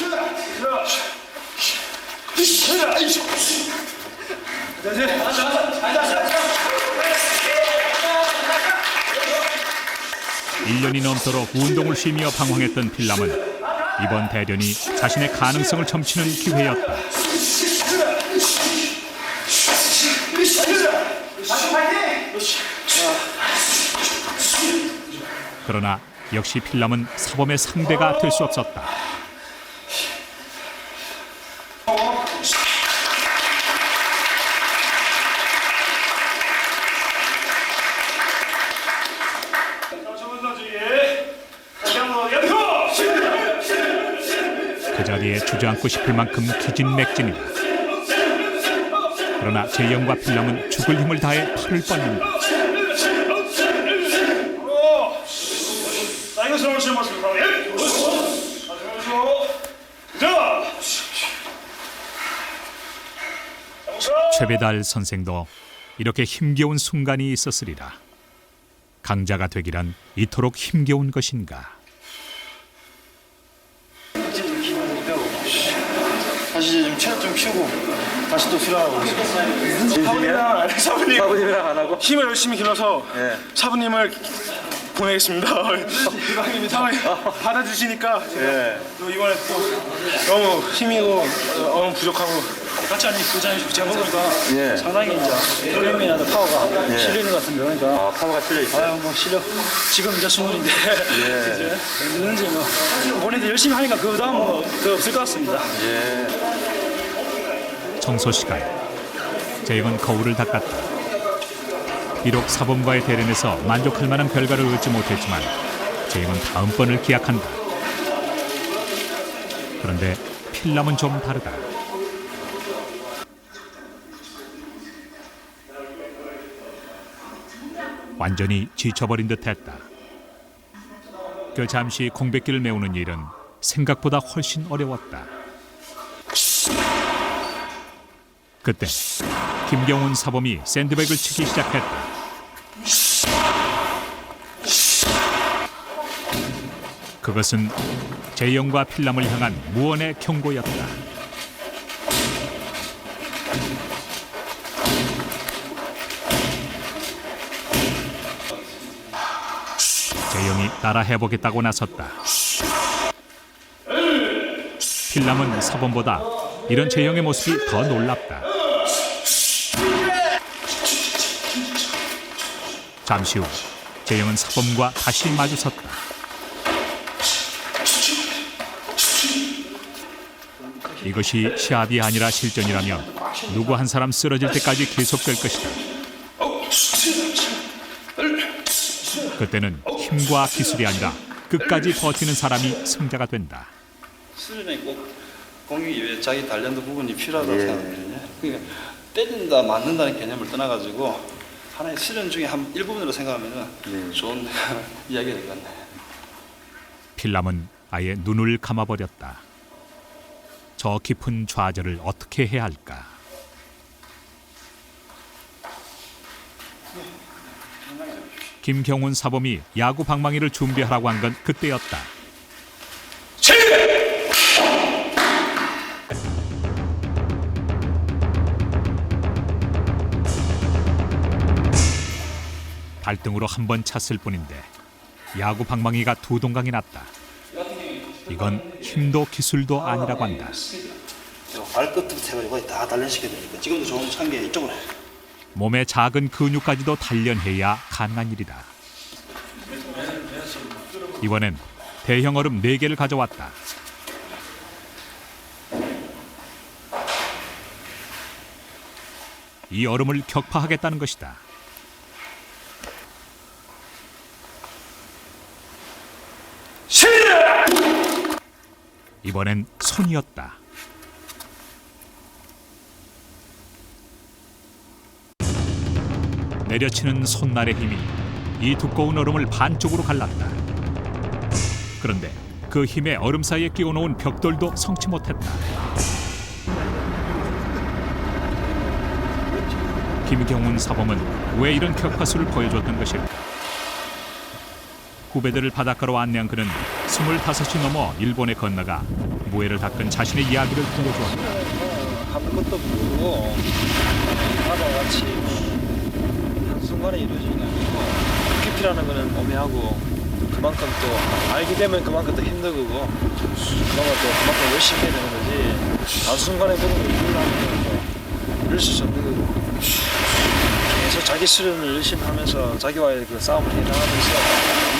일 년이 넘도록 운동을 쉬며 방황했던 필람은 이번 대련이 자신의 가능성을 점치는 기회였다. 그러나 역시 필람은 사범의 상대가 될 수 없었다. 그 자리에 주저앉고 싶을 만큼 기진맥진이다. 그러나 재영과 필람은 죽을 힘을 다해 팔을 뻗는다. 최배달 선생도 이렇게 힘겨운 순간이 있었으리라. 강자가 되기란 이토록 힘겨운 것인가. 다시 이제 좀 체력 좀 키우고 다시 또 수련하고 사부님이랑 안 하고 힘을 열심히 길러서 사부님을 보내겠습니다. 사부님 받아주시니까 또 이번에 또 너무 힘이고 너무 부족하고 같이 제가 먹으니까 상당히 이제 그림이나 파워가 실리는 것 같은데 그러니까 파워가 실려 있어요. 뭐 실력 지금 이제 20인데 이제 언제든지 뭐 본인들 열심히 하니까 그 다음 뭐 그 없을 것 같습니다. 청소 시간. 재영은 거울을 닦았다. 비록 사범과의 대련에서 만족할 만한 결과를 얻지 못했지만 재영은 다음번을 기약한다. 그런데 필람은 좀 다르다. 완전히 지쳐버린 듯했다. 그 잠시 공백기를 메우는 일은 생각보다 훨씬 어려웠다. 그때 김경훈 사범이 샌드백을 치기 시작했다. 그것은 재영과 필람을 향한 무언의 경고였다. 재영이 따라 해보겠다고 나섰다. 필람은 사범보다 이런 재영의 모습이 더 놀랍다. 잠시 후 재영은 사범과 다시 마주섰다. 이것이 시합이 아니라 실전이라면 누구 한 사람 쓰러질 때까지 계속될 것이다. 그때는 힘과 기술이 아니라 끝까지 버티는 사람이 승자가 된다. 수련에 꼭 공격이 왜 자기 단련도 부분이 필요하다고 생각하거든요. 그러니까 때린다 맞는다는 개념을 떠나가지고 하나의 수련 중에 한 일부분으로 생각하면 좋은 이야기가 될 것 같네요. 필람은 아예 눈을 감아버렸다. 저 깊은 좌절을 어떻게 해야 할까? 김경훈 사범이 야구 방망이를 준비하라고 한 건 그때였다. 발등으로 한 번 찼을 뿐인데 야구 방망이가 두 동강이 났다. 이건 힘도 기술도 아니라고 한다. 발끝부터 해가지고 다 단련시켜야 되니까 지금도 좋은 찬 게 이쪽으로. 몸의 작은 근육까지도 단련해야 가능한 일이다. 이번엔 대형 얼음 4개를 가져왔다. 이 얼음을 격파하겠다는 것이다. 이번엔 손이었다. 내려치는 손날의 힘이 이 두꺼운 얼음을 반쪽으로 갈랐다. 그런데 그 힘에 얼음 사이에 끼워놓은 벽돌도 성치 못했다. 김경훈 사범은 왜 이런 격파술을 보여줬던 것일까? 후배들을 바닷가로 안내한 그는 25이 넘어 일본에 건너가 무예를 닦은 자신의 이야기를 들려주었다. 하는 것도 모르고 바다같이 한순간에 이루어지는 게 아니고 깊이라는 거는 오매하고 그만큼 또 알게 되면 그만큼 더 힘들고 그러면 또 그만큼 열심히 해야 되는 거지 한순간에 그런 걸 이루려면 또 이룰 수 없는 거고 계속 자기 수련을 열심히 하면서 자기와의 그 싸움을 해나가면서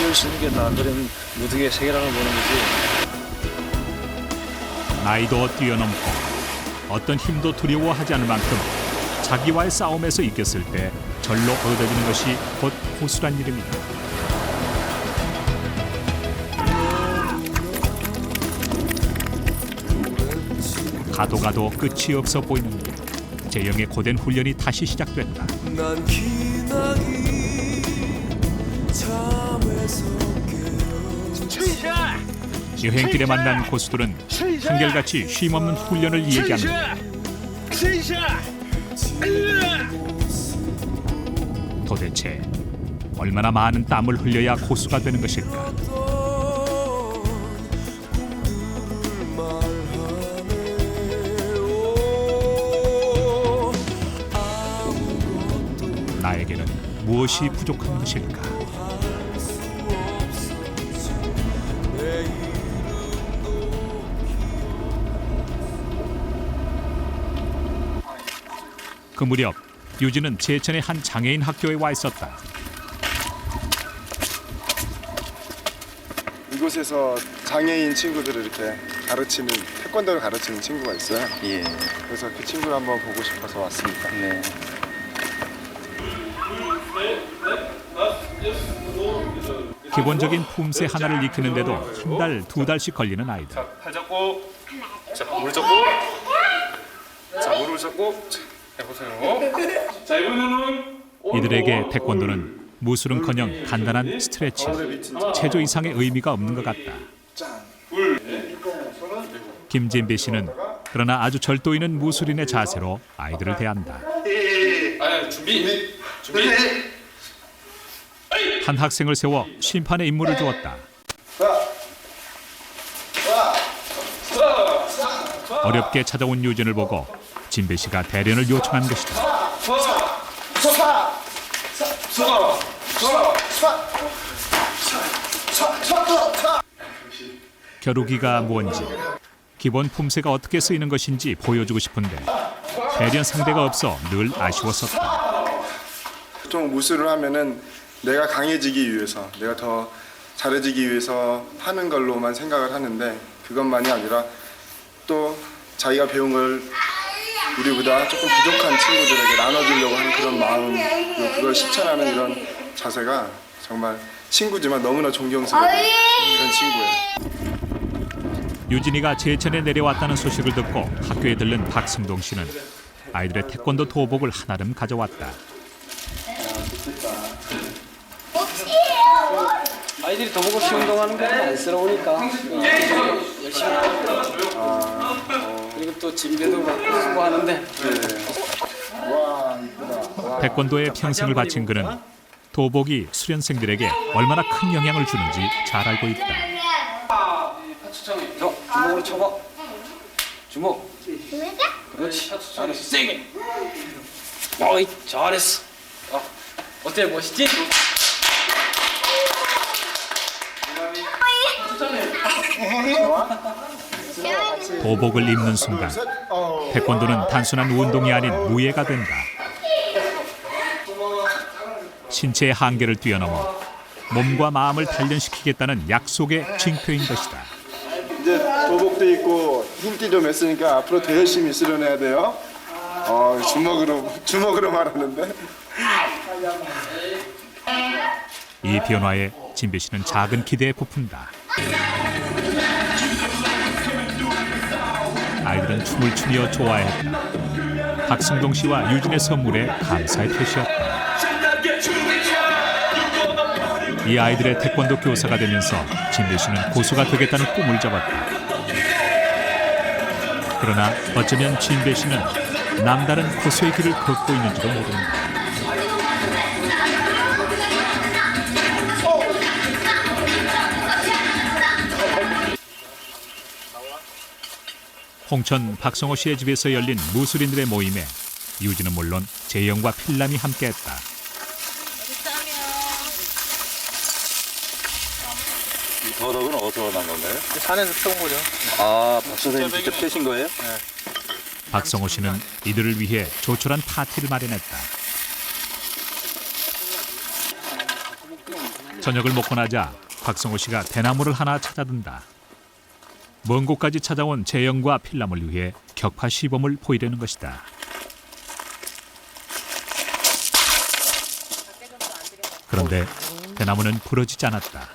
이룰 수 있는 게 다 그런 무득의 세계라는 보는 거지. 나이도 뛰어넘고 어떤 힘도 두려워하지 않을 만큼 자기와의 싸움에서 이겼을 때 절로 얻어지는 것이 곧 고수란 이름이다. 가도 끝이 없어 보이는 길. 재영의 고된 훈련이 다시 시작됐다. 여행길에 만난 고수들은 한결같이 쉼없는 훈련을 얘기합니다. 도대체 얼마나 많은 땀을 흘려야 고수가 되는 것일까? 나에게는 무엇이 부족한 것일까? 그 무렵 유진은 제천의 한 장애인 학교에 와 있었다. 이곳에서 장애인 친구들을 이렇게 가르치는 태권도를 가르치는 친구가 있어요. 예. 그래서 그 친구를 한번 보고 싶어서 왔습니다. 네. 기본적인 품새 하나를 익히는데도 한 달, 2달씩 걸리는 아이들. 자, 팔 잡고, 자, 무릎 잡고, 자, 무릎 잡고, 자, 해보세요. 자, 이번에는 이들에게 태권도는 무술은커녕 간단한 스트레칭, 체조 이상의 의미가 없는 것 같다. 김진배 씨는 그러나 아주 절도 있는 무술인의 자세로 아이들을 대한다. 준비. 한 학생을 세워 심판의 임무를 주었다. 어렵게 찾아온 유진을 보고 진배 씨가 대련을 요청한 것이다. 겨루기가 뭔지, 기본 품새가 어떻게 쓰이는 것인지 보여주고 싶은데 대련 상대가 없어 늘 아쉬웠었다. 보통 무술을 하면은 내가 강해지기 위해서, 내가 더 잘해지기 위해서 하는 걸로만 생각을 하는데 그것만이 아니라 또 자기가 배운 걸 우리보다 조금 부족한 친구들에게 나눠주려고 하는 그런 마음, 그걸 실천하는 이런 자세가 정말 친구지만 너무나 존경스러운 그런 친구예요. 유진이가 제천에 내려왔다는 소식을 듣고 학교에 들른 박승동 씨는 아이들의 태권도 도복을 한아름 가져왔다. 아이들이 도복 없이 운동하는 게 안쓰러우니까 열심히 하고 그리고 또 진배도 받고 수고하는데 태권도에 평생을 바친 그는 도복이 수련생들에게 얼마나 큰 영향을 주는지 잘 알고 있다. 주먹으로 쳐봐. 주먹. 그렇지. 잘했어. 세게. 어이, 잘했어. 어때, 멋있지? 도복을 입는 순간 태권도는 단순한 운동이 아닌 무예가 된다. 신체의 한계를 뛰어넘어 몸과 마음을 단련시키겠다는 약속의 징표인 것이다. 이제 도복도 있고 힘띠 좀 했으니까 앞으로 더 열심히 수련해야 돼요. 주먹으로 말하는데. 이 변화에 진배 씨는 작은 기대에 부푼다. 아이들은 춤을 추며 좋아했다. 박승동 씨와 유진의 선물에 감사의 표시였다. 이 아이들의 태권도 교사가 되면서 진배 씨는 고수가 되겠다는 꿈을 잡았다. 그러나 어쩌면 진배 씨는 남다른 고수의 길을 걷고 있는지도 모른다. 홍천 박성호 씨의 집에서 열린 무술인들의 모임에 유진은 물론 재영과 필남이 함께했다. 이 더덕은 어디서 난 건가요? 산에서 펴온 거죠. 아, 박 선생님 직접 펴신 거예요? 네. 박성호 씨는 이들을 위해 조촐한 파티를 마련했다. 저녁을 먹고 나자 박성호 씨가 대나무를 하나 찾아든다. 먼 곳까지 찾아온 재영과 필남을 위해 격파 시범을 보이려는 것이다. 그런데 대나무는 부러지지 않았다.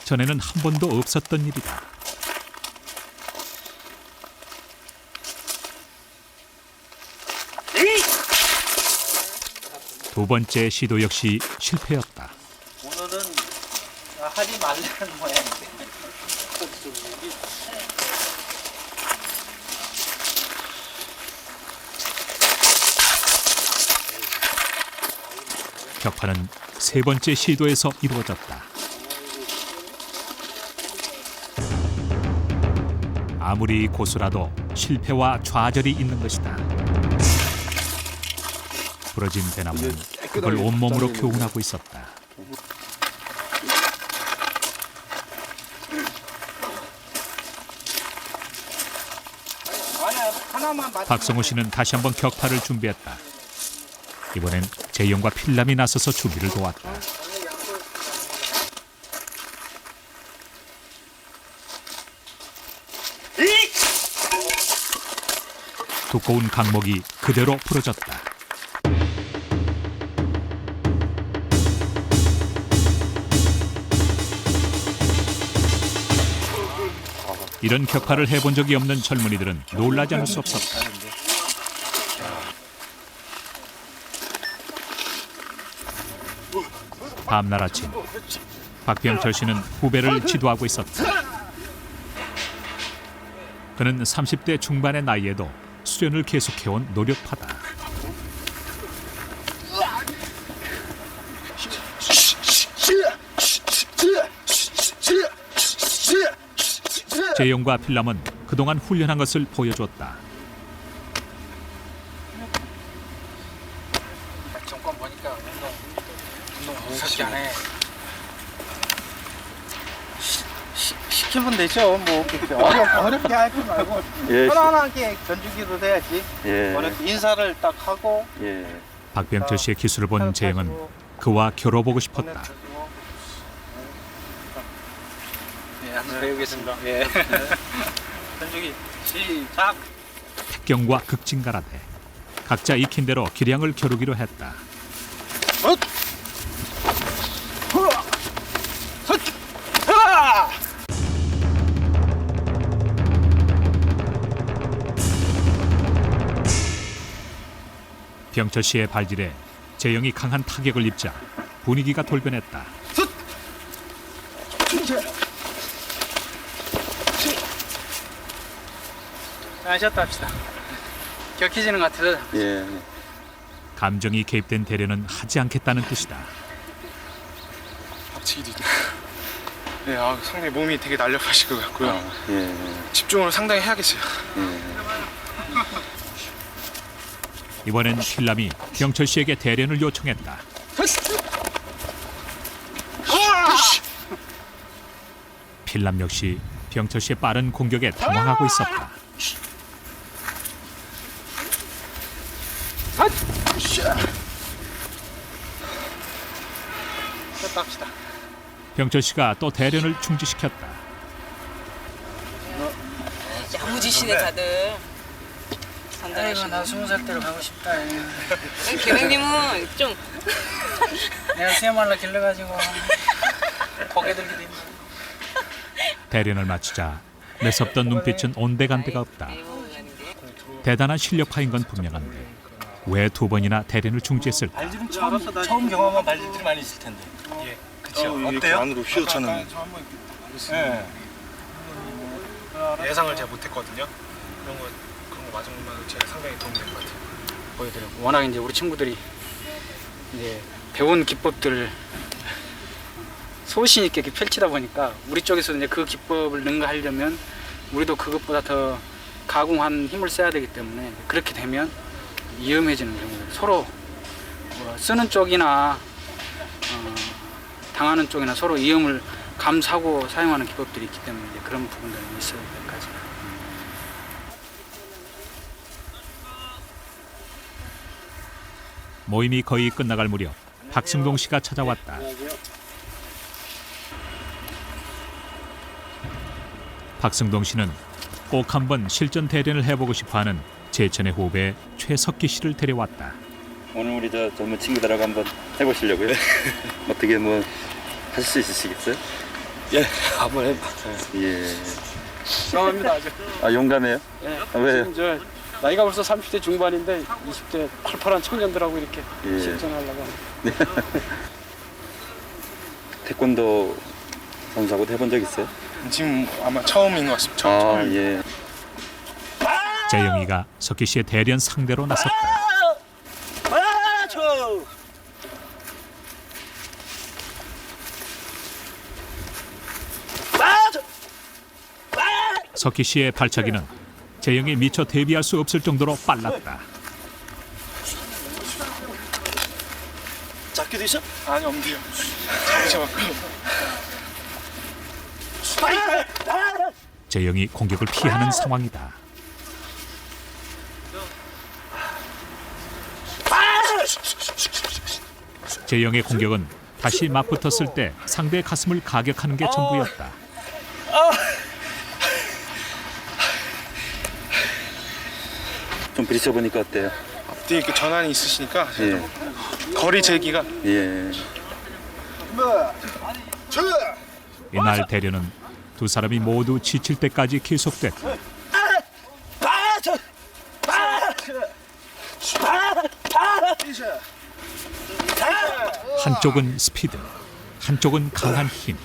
전에는 한 번도 없었던 일이다. 두 번째 시도 역시 실패였다. 오늘은 하지 말라는 모양인데. 격파는 세 번째 시도에서 이루어졌다. 아무리 고수라도 실패와 좌절이 있는 것이다. 부러진 대나무는 그걸 온몸으로 교훈하고 있었다. 박성호 씨는 다시 한번 격파를 준비했다. 이번엔 재영과 필남이 나서서 준비를 도왔다. 두꺼운 강목이 그대로 부러졌다. 이런 격파를 해본 적이 없는 젊은이들은 놀라지 않을 수 없었다. 다음날 아침, 박병철 씨는 후배를 지도하고 있었다. 그는 30대 중반의 나이에도 수련을 계속해온 노력파다. 재영과 필남은 그동안 훈련한 것을 보여줬다. 정권 보니까 운동 무섭지 않아. 시키면 되죠. 뭐 어렵게 하지 말고 편안하게 견주기도 돼야지. 어렵게 인사를 딱 하고. 박병철 씨의 기술을 본 재영은 그와 겨뤄보고 싶었다. 네, 한번 배우겠습니다. 예. 견주기 시작. 택경과 극진가라데 각자 익힌 대로 기량을 겨루기로 했다. 병철 씨의 발질에 재영이 강한 타격을 입자 분위기가 돌변했다. 쉬었다 합시다. 격해지는 것 같아서. 예. 감정이 개입된 대련은 하지 않겠다는 뜻이다. 박치기도 네, 상당히 몸이 되게 날렵하실 것 같고요. 예. 집중을 상당히 해야겠어요. 이번엔 신람이 병철 씨에게 대련을 요청했다. 필람 역시 병철 씨의 빠른 공격에 당황하고 있었다. 쉬었다 합시다. 병철 씨가 또 대련을 중지시켰다. 야무지시네 다들. 아이고 나 20살 때로 가고 싶다. 계명님은 좀 내가 수염말라 길러가지고 고개 들기도 힘들어. 대련을 마치자 매섭던 눈빛은 온데간데가 없다. 대단한 실력파인 건 분명한데 왜 두 번이나 대련을 중지했을까? 발질은 처음 경험한 발질들이 많이 있을 텐데. 예. 그렇죠. 어때요? 안으로 휘어차는. 예. 예상을 제가 못했거든요. 그런 거 맞은 것만 제가 상당히 도움이 될 것 같아요. 보여드리고 워낙 이제 우리 친구들이 이제 배운 기법들을 소신 있게 이렇게 펼치다 보니까 우리 쪽에서 이제 그 기법을 능가하려면 우리도 그것보다 더 가공한 힘을 써야 되기 때문에 그렇게 되면 위험해지는 경우들 서로 쓰는 쪽이나 당하는 쪽이나 서로 위험을 감수하고 사용하는 기법들이 있기 때문에 이제 그런 부분들은 있어야 될까지. 모임이 거의 끝나갈 무렵 박승동 씨가 찾아왔다. 박승동 씨는 꼭 한번 실전 대련을 해보고 싶어하는 제천의 후배 최석기 씨를 데려왔다. 오늘 우리 저 젊은 친구들하고 한번 해보시려고요. 어떻게 뭐 하실 수 있으시겠어요? 예, 한번 해봐. 예. 용감합니다 아주. 아 용감해요? 예. 왜요? 지금 저 나이가 벌써 30대 중반인데 20대 펄펄한 청년들하고 이렇게 예. 실전하려고 네. 태권도 선수하고도 해본 적 있어요? 지금 아마 처음인 것 같습니다. 아 예. 재영이가 석기 씨의 대련 상대로 나섰다. 석기 씨의 발차기는 재영이 미처 대비할 수 없을 정도로 빨랐다. 잡기도 있어? 아니 없네요. 잡으셔갖고. 재영이 공격을 피하는 상황이다. 재영의 공격은 다시 맞붙었을 때 상대의 가슴을 가격하는 게 전부였다. 좀 부딪혀보니까 어때요? 앞뒤 이렇게 전환이 있으시니까 예. 거리 재기가 예. 이날 대련은 두 사람이 모두 지칠 때까지 계속됐다. 한쪽은 스피드, 한쪽은 강한 힘.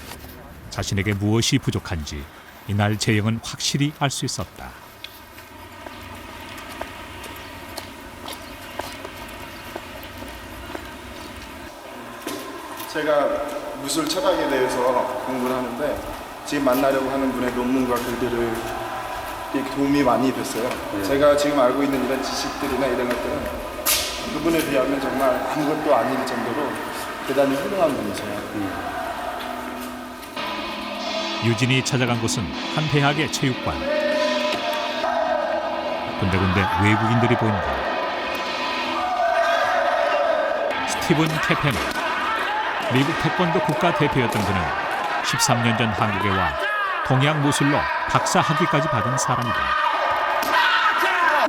자신에게 무엇이 부족한지 이날 재영은 확실히 알 수 있었다. 제가 무술 철학에 대해서 공부를 하는데 지금 만나려고 하는 분의 논문과 글들을 이렇게 도움이 많이 됐어요. 제가 지금 알고 있는 이런 지식들이나 이런 것들은 그분에 비하면 정말 아무것도 아닐 정도로 대단히 훌륭한 분이세요. 유진이 찾아간 곳은 한 대학의 체육관. 군데군데 외국인들이 보인다. 스티븐 캐페너. 미국 태권도 국가대표였던 그는 13년 전 한국에 와 동양 무술로 박사 학위까지 받은 사람이다.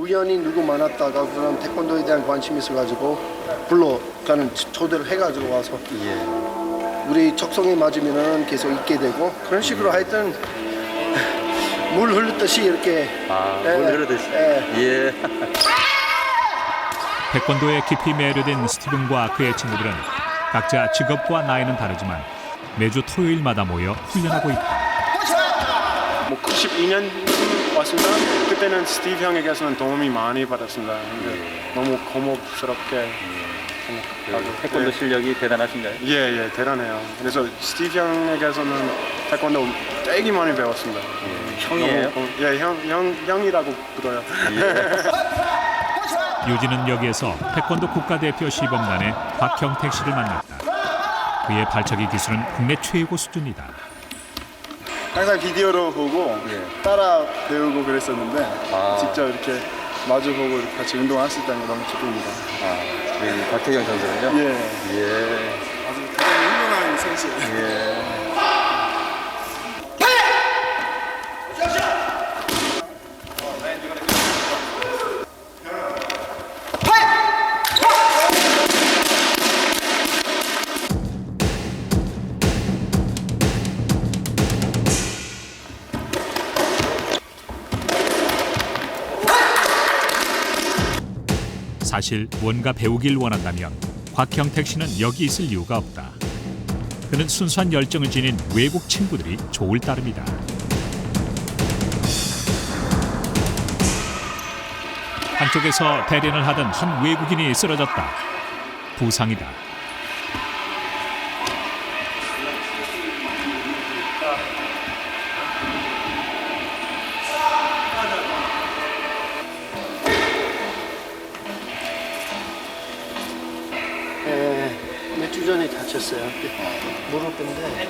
우연히 누구 만났다가 그런 태권도에 대한 관심이 있어가지고 불러가는 초대를 해가지고 와서 우리 적성에 맞으면은 계속 있게 되고 그런 식으로 하여튼 물 흐르듯이 이렇게 물 흐르듯이. 예. 태권도에 깊이 매료된 스티븐과 그의 친구들은 각자 직업과 나이는 다르지만 매주 토요일마다 모여 훈련하고 있다. 뭐 92년 왔습니다. 그때는 스티브 형에게서는 도움이 많이 받았습니다. 근데 너무 고맙스럽게 생각하고 태권도 실력이 대단하신가요? 예, 대단해요. 그래서 스티브 형에게서는 태권도 되게 많이 배웠습니다. 형이에요? 형이라고 불러요. 유진은 여기에서 태권도 국가대표 시범단의 곽형택 씨를 만났다. 그의 발차기 기술은 국내 최고 수준이다. 항상 비디오로 보고 따라 배우고 그랬었는데 직접 이렇게 마주보고 같이 운동했을 때는 너무 기쁩니다. 우리 박태경 선수는요? 예. 아주 대단히 훌륭한 선수. 사실 뭔가 배우길 원한다면 곽형택 씨는 여기 있을 이유가 없다. 그는 순수한 열정을 지닌 외국 친구들이 좋을 따름이다. 한쪽에서 대련을 하던 한 외국인이 쓰러졌다. 부상이다. 몇 주 전에 다쳤어요. 무릎인데.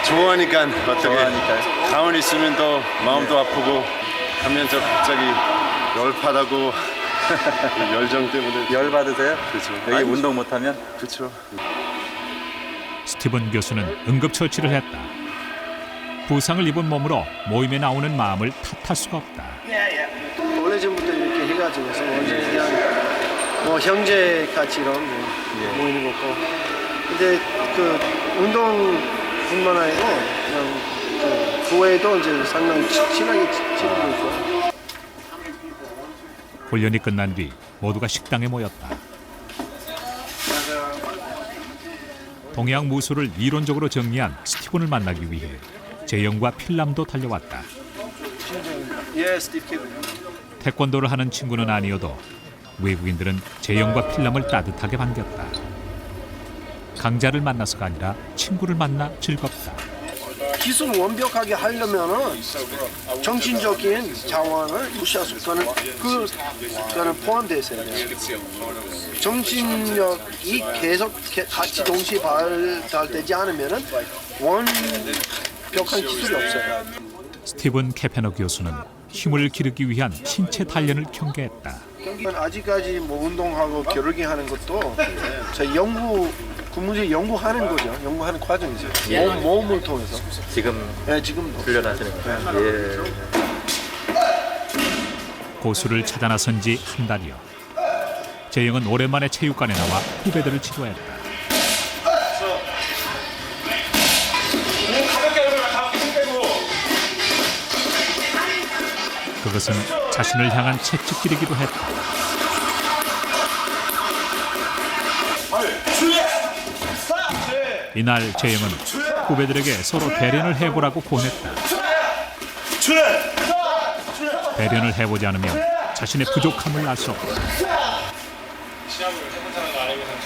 좋아하니까 어떻게 가만히 있으면 또 마음도 아프고 하면서 갑자기 열받고 열정 때문에 열받으세요? 그렇죠. 여기 운동 못하면? 그렇죠. 스티븐 교수는 응급처치를 했다. 부상을 입은 몸으로 모임에 나오는 마음을 탓할 수가 없다. 오래전부터 이렇게 해가지고서 그냥 뭐 형제같이 이런 모이는 거고. 근데 그 운동뿐만 아니고 그냥 그 교회도 이제 상당히 친하게 지내고 있고. 훈련이 끝난 뒤 모두가 식당에 모였다. 동양 무술을 이론적으로 정리한 스티븐을 만나기 위해 재영과 필람도 달려왔다. 태권도를 하는 친구는 아니어도 외국인들은 재영과 필람을 따뜻하게 반겼다. 강자를 만나서가 아니라 친구를 만나 즐겁다. 기술 완벽하게 하려면은 정신적인 자원을 무시할 수 없는 그거는 포함되어 있어야 돼요. 정신력이 계속 같이 동시에 발달되지 않으면은 완벽한 기술이 없어요. 스티븐 캐페너 교수는 힘을 기르기 위한 신체 단련을 경계했다. 아직까지 뭐 운동하고 겨루기 하는 것도 저희 군무제 연구하는 거죠. 연구하는 과정이죠. 몸을 통해서. 지금 지금도 훈련하시는 거예요? 고수를 찾아 나선 지 한 달여. 재영은 오랜만에 체육관에 나와 후배들을 지도했다. 그것은 자신을 향한 채찍질이기도 했다. 이날 재영은 후배들에게 서로 대련을 해보라고 권했다. 대련을 해보지 않으면 자신의 부족함을 알 수 없다. 시합을 해본 사람이 아니고선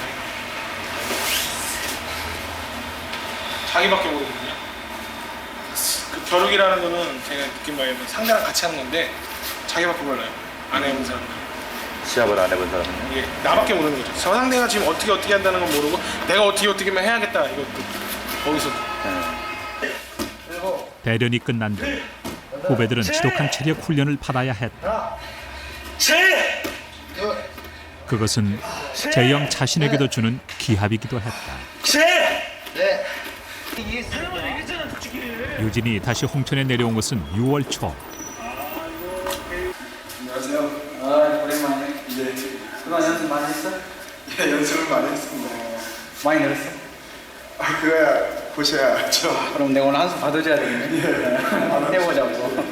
자기밖에 모르거든요. 그 겨루기라는 거는 제가 느낀 바에는 상대랑 같이 하는 건데 자기밖에 몰라요. 안 해본 사람은. 시합을 안 해본 사람은요? 예, 나밖에 모르는 거죠. 저 상대가 지금 어떻게 한다는 건 모르고 내가 어떻게만 해야겠다 이것도 거기서. 대련이 끝난 뒤 후배들은 지독한 체력 훈련을 받아야 했다. 그것은 재영 자신에게도 주는 기합이기도 했다. 유진이 다시 홍천에 내려온 것은 6월 초. 안녕하세요. 오랜만에. 예. 그동안 연습 많이 했어? 예, 연습을 많이 했습니다. 많이 늘었어? 그거야 보셔야 알죠. 그럼 내가 오늘 한수 받아줘야 되겠네. 해보자고.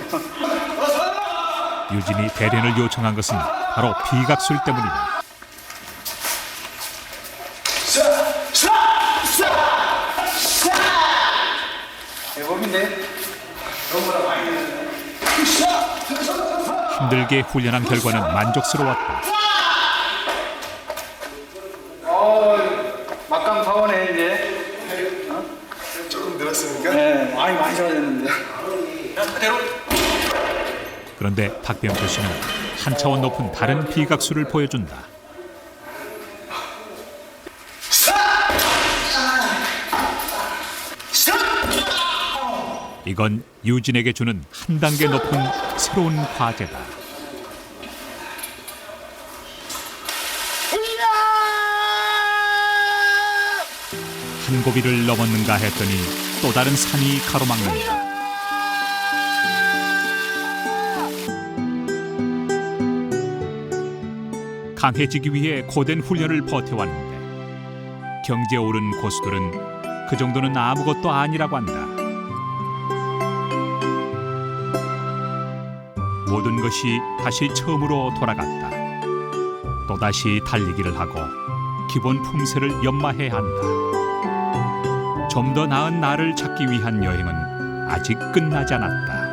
유진이 대련을 요청한 것은 바로 비각술 때문이다. 대법인데 너무나 많이 늘었네. 힘들게 훈련한 결과는 만족스러웠다. 막강 파워네 이제. 조금 늘었습니까? 네, 많이 좋아졌는데. 그대로. 그런데 박병표 씨는 한 차원 높은 다른 비각술을 보여준다. 이건 유진에게 주는 한 단계 높은 새로운 과제다. 한 고비를 넘었는가 했더니 또 다른 산이 가로막는다. 강해지기 위해 고된 훈련을 버텨왔는데 경지에 오른 고수들은 그 정도는 아무것도 아니라고 한다. 모든 것이 다시 처음으로 돌아갔다. 또다시 달리기를 하고 기본 품새를 연마해야 한다. 좀 더 나은 나를 찾기 위한 여행은 아직 끝나지 않았다.